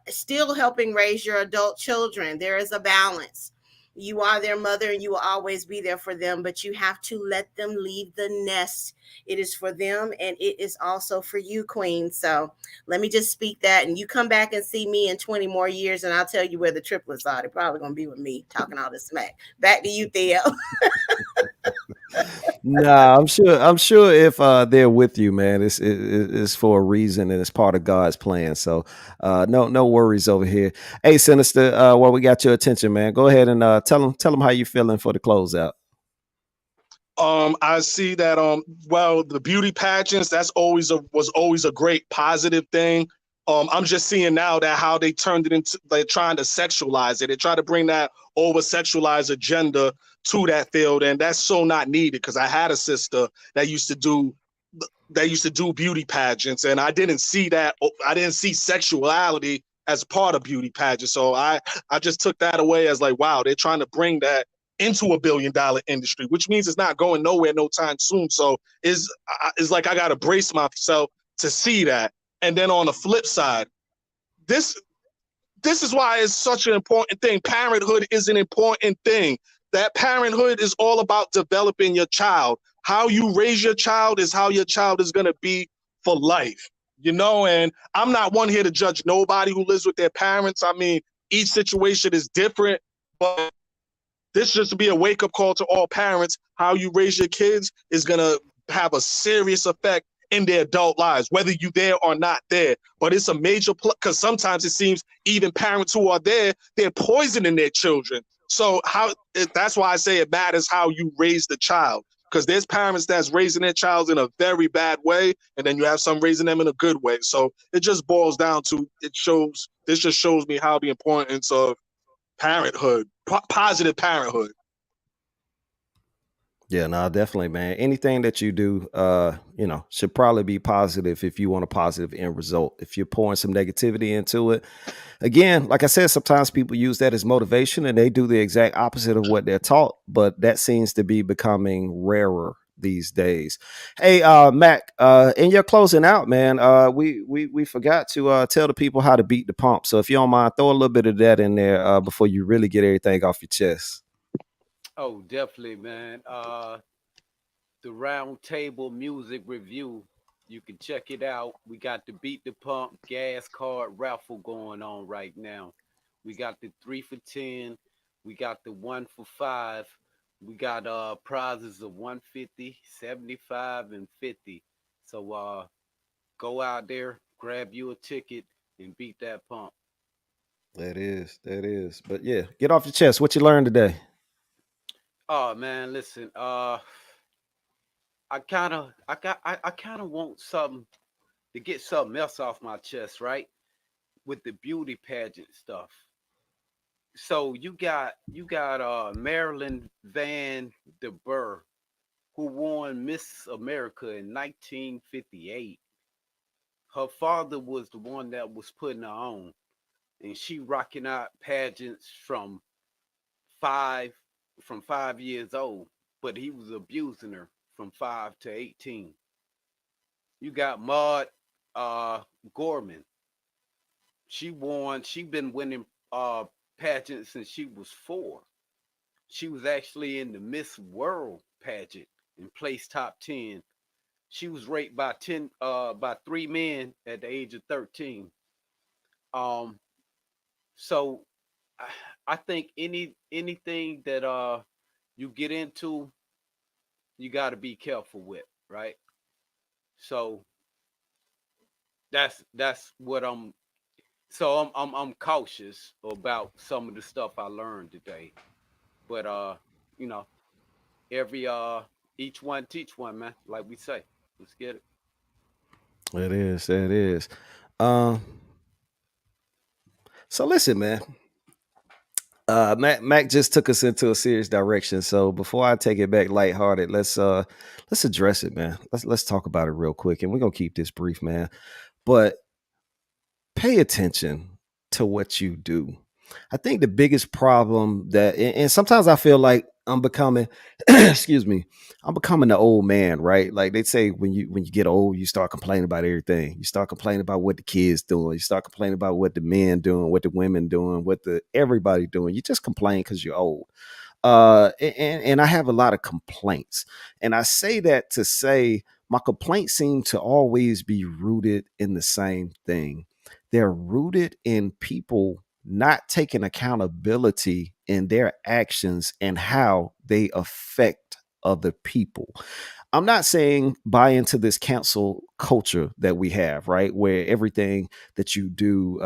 still helping raise your adult children. There is a balance. You are their mother and you will always be there for them, but you have to let them leave the nest. It is for them and it is also for you, Queen. So let me just speak that, and you come back and see me in 20 more years and I'll tell you where the triplets are. They're probably going to be with me talking all this smack. Back to you, Theo. Nah, I'm sure if they're with you, man, it's for a reason and it's part of God's plan. So no worries over here. Hey, Sinister, while we got your attention, man, go ahead and tell them how you feeling for the closeout. I see that well, the beauty pageants, was always a great positive thing. I'm just seeing now that how they turned it into, they're trying to sexualize it. They try to bring that over sexualized agenda to that field, and that's so not needed, because I had a sister that used to do beauty pageants, and I didn't see sexuality as part of beauty pageants. So I just took that away as like, wow, they're trying to bring that into $1 billion industry, which means it's not going nowhere no time soon. So it's like I got to brace myself to see that. And then on the flip side, this is why it's such an important thing. Parenthood is an important thing. That parenthood is all about developing your child. How you raise your child is how your child is going to be for life, and I'm not one here to judge nobody who lives with their parents. I mean, each situation is different, but this just be a wake-up call to all parents. How you raise your kids is going to have a serious effect in their adult lives, whether you're there or not there. But it's a major because sometimes it seems even parents who are there, they're poisoning their children. So that's why I say it matters how you raise the child, because there's parents that's raising their child in a very bad way, and then you have some raising them in a good way. So it just boils down to, this just shows me how the importance of parenthood, positive parenthood. Yeah, no, definitely, man. Anything that you do, should probably be positive if you want a positive end result. If you're pouring some negativity into it, again, like I said, sometimes people use that as motivation and they do the exact opposite of what they're taught. But that seems to be becoming rarer these days. Hey, Mac, in your closing out, man, we forgot to tell the people how to beat the pump. So if you don't mind, throw a little bit of that in there before you really get everything off your chest. Oh, definitely, man. The Round Table Music Review, you can check it out. We got the Beat the Pump gas card raffle going on right now. We got the 3 for 10. We got the 1 for 5. We got prizes of 150, 75, and 50. So go out there, grab you a ticket, and beat that pump. That is. But yeah, get off your chest. What you learned today? Oh man, listen. I kind of want something to get something else off my chest, right? With the beauty pageant stuff. So you got Marilyn Van der Burr, who won Miss America in 1958. Her father was the one that was putting her on, and she rocking out pageants five from 5 years old, but he was abusing her from 5 to 18. You got Maud Gorman. She been winning pageants since she was 4. She was actually in the Miss World pageant and placed top 10. She was raped by 3 men at the age of 13. So I think anything that you get into, you got to be careful with, right? So that's what I'm. So I'm cautious about some of the stuff I learned today. But you know, every each one teach one, man. Like we say, let's get it. It is. It is. Um. So listen, man. Mac just took us into a serious direction. So before I take it back lighthearted, let's address it, man. Let's talk about it real quick, and we're gonna keep this brief, man. But pay attention to what you do. I think the biggest problem and sometimes I feel like I'm becoming, excuse me, I'm becoming the old man, right? Like they say, when you get old, you start complaining about everything. You start complaining about what the kids doing. You start complaining about what the men doing, what the women doing, what the everybody doing. You just complain because you're old. And I have a lot of complaints, and I say that to say my complaints seem to always be rooted in the same thing. They're rooted in people not taking accountability in their actions and how they affect other people. I'm not saying buy into this cancel culture that we have, right? Where everything that you do,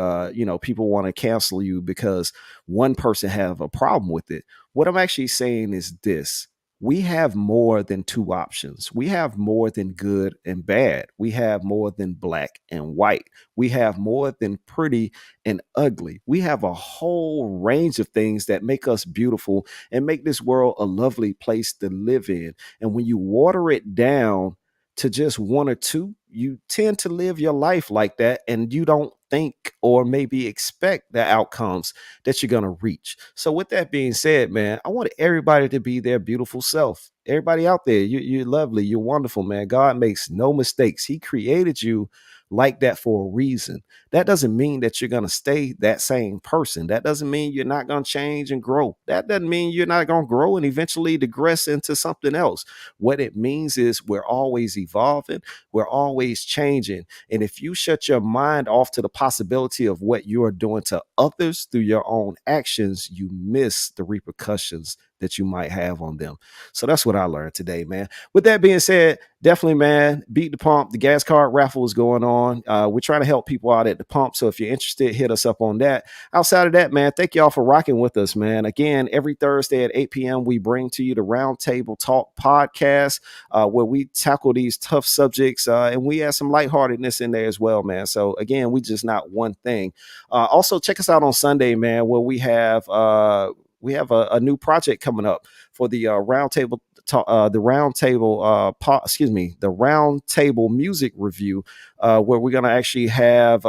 people want to cancel you because one person have a problem with it. What I'm actually saying is this: we have more than two options. We have more than good and bad. We have more than black and white. We have more than pretty and ugly. We have a whole range of things that make us beautiful and make this world a lovely place to live in. And when you water it down to just one or two, you tend to live your life like that, and you don't think or maybe expect the outcomes that you're going to reach. So with that being said, man, I want everybody to be their beautiful self. Everybody out there, you're lovely, you're wonderful, man. God makes no mistakes. He created you like that for a reason. That doesn't mean that you're going to stay that same person. That doesn't mean you're not going to change and grow. That doesn't mean you're not going to grow and eventually digress into something else. What it means is we're always evolving. We're always changing. And if you shut your mind off to the possibility of what you are doing to others through your own actions, you miss the repercussions that you might have on them. So that's what I learned today, man. With that being said, definitely, man, beat the pump. The gas card raffle is going on. We're trying to help people out at the pump. So if you're interested, hit us up on that. Outside of that, man, thank y'all for rocking with us, man. Again, every Thursday at 8 p.m., we bring to you the Roundtable Talk podcast, where we tackle these tough subjects, and we have some lightheartedness in there as well, man. So again, we just not one thing. Also, check us out on Sunday, man, where we have a new project coming up for the Roundtable. The Roundtable music review, where we're gonna actually have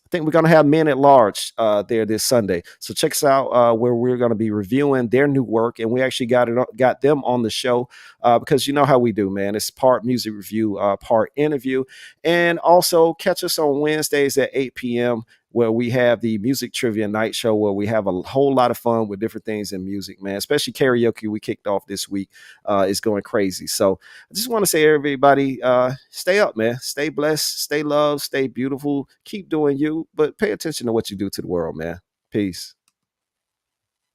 I think we're going to have Men at Large there this Sunday. So check us out, where we're going to be reviewing their new work. And we actually got them on the show because you know how we do, man. It's part music review, part interview. And also catch us on Wednesdays at 8 p.m., where we have the music trivia night show, where we have a whole lot of fun with different things in music, man. Especially karaoke we kicked off this week is going crazy. So I just want to say, everybody, stay up, man. Stay blessed, stay loved, stay beautiful. Keep doing you, but pay attention to what you do to the world, man. Peace.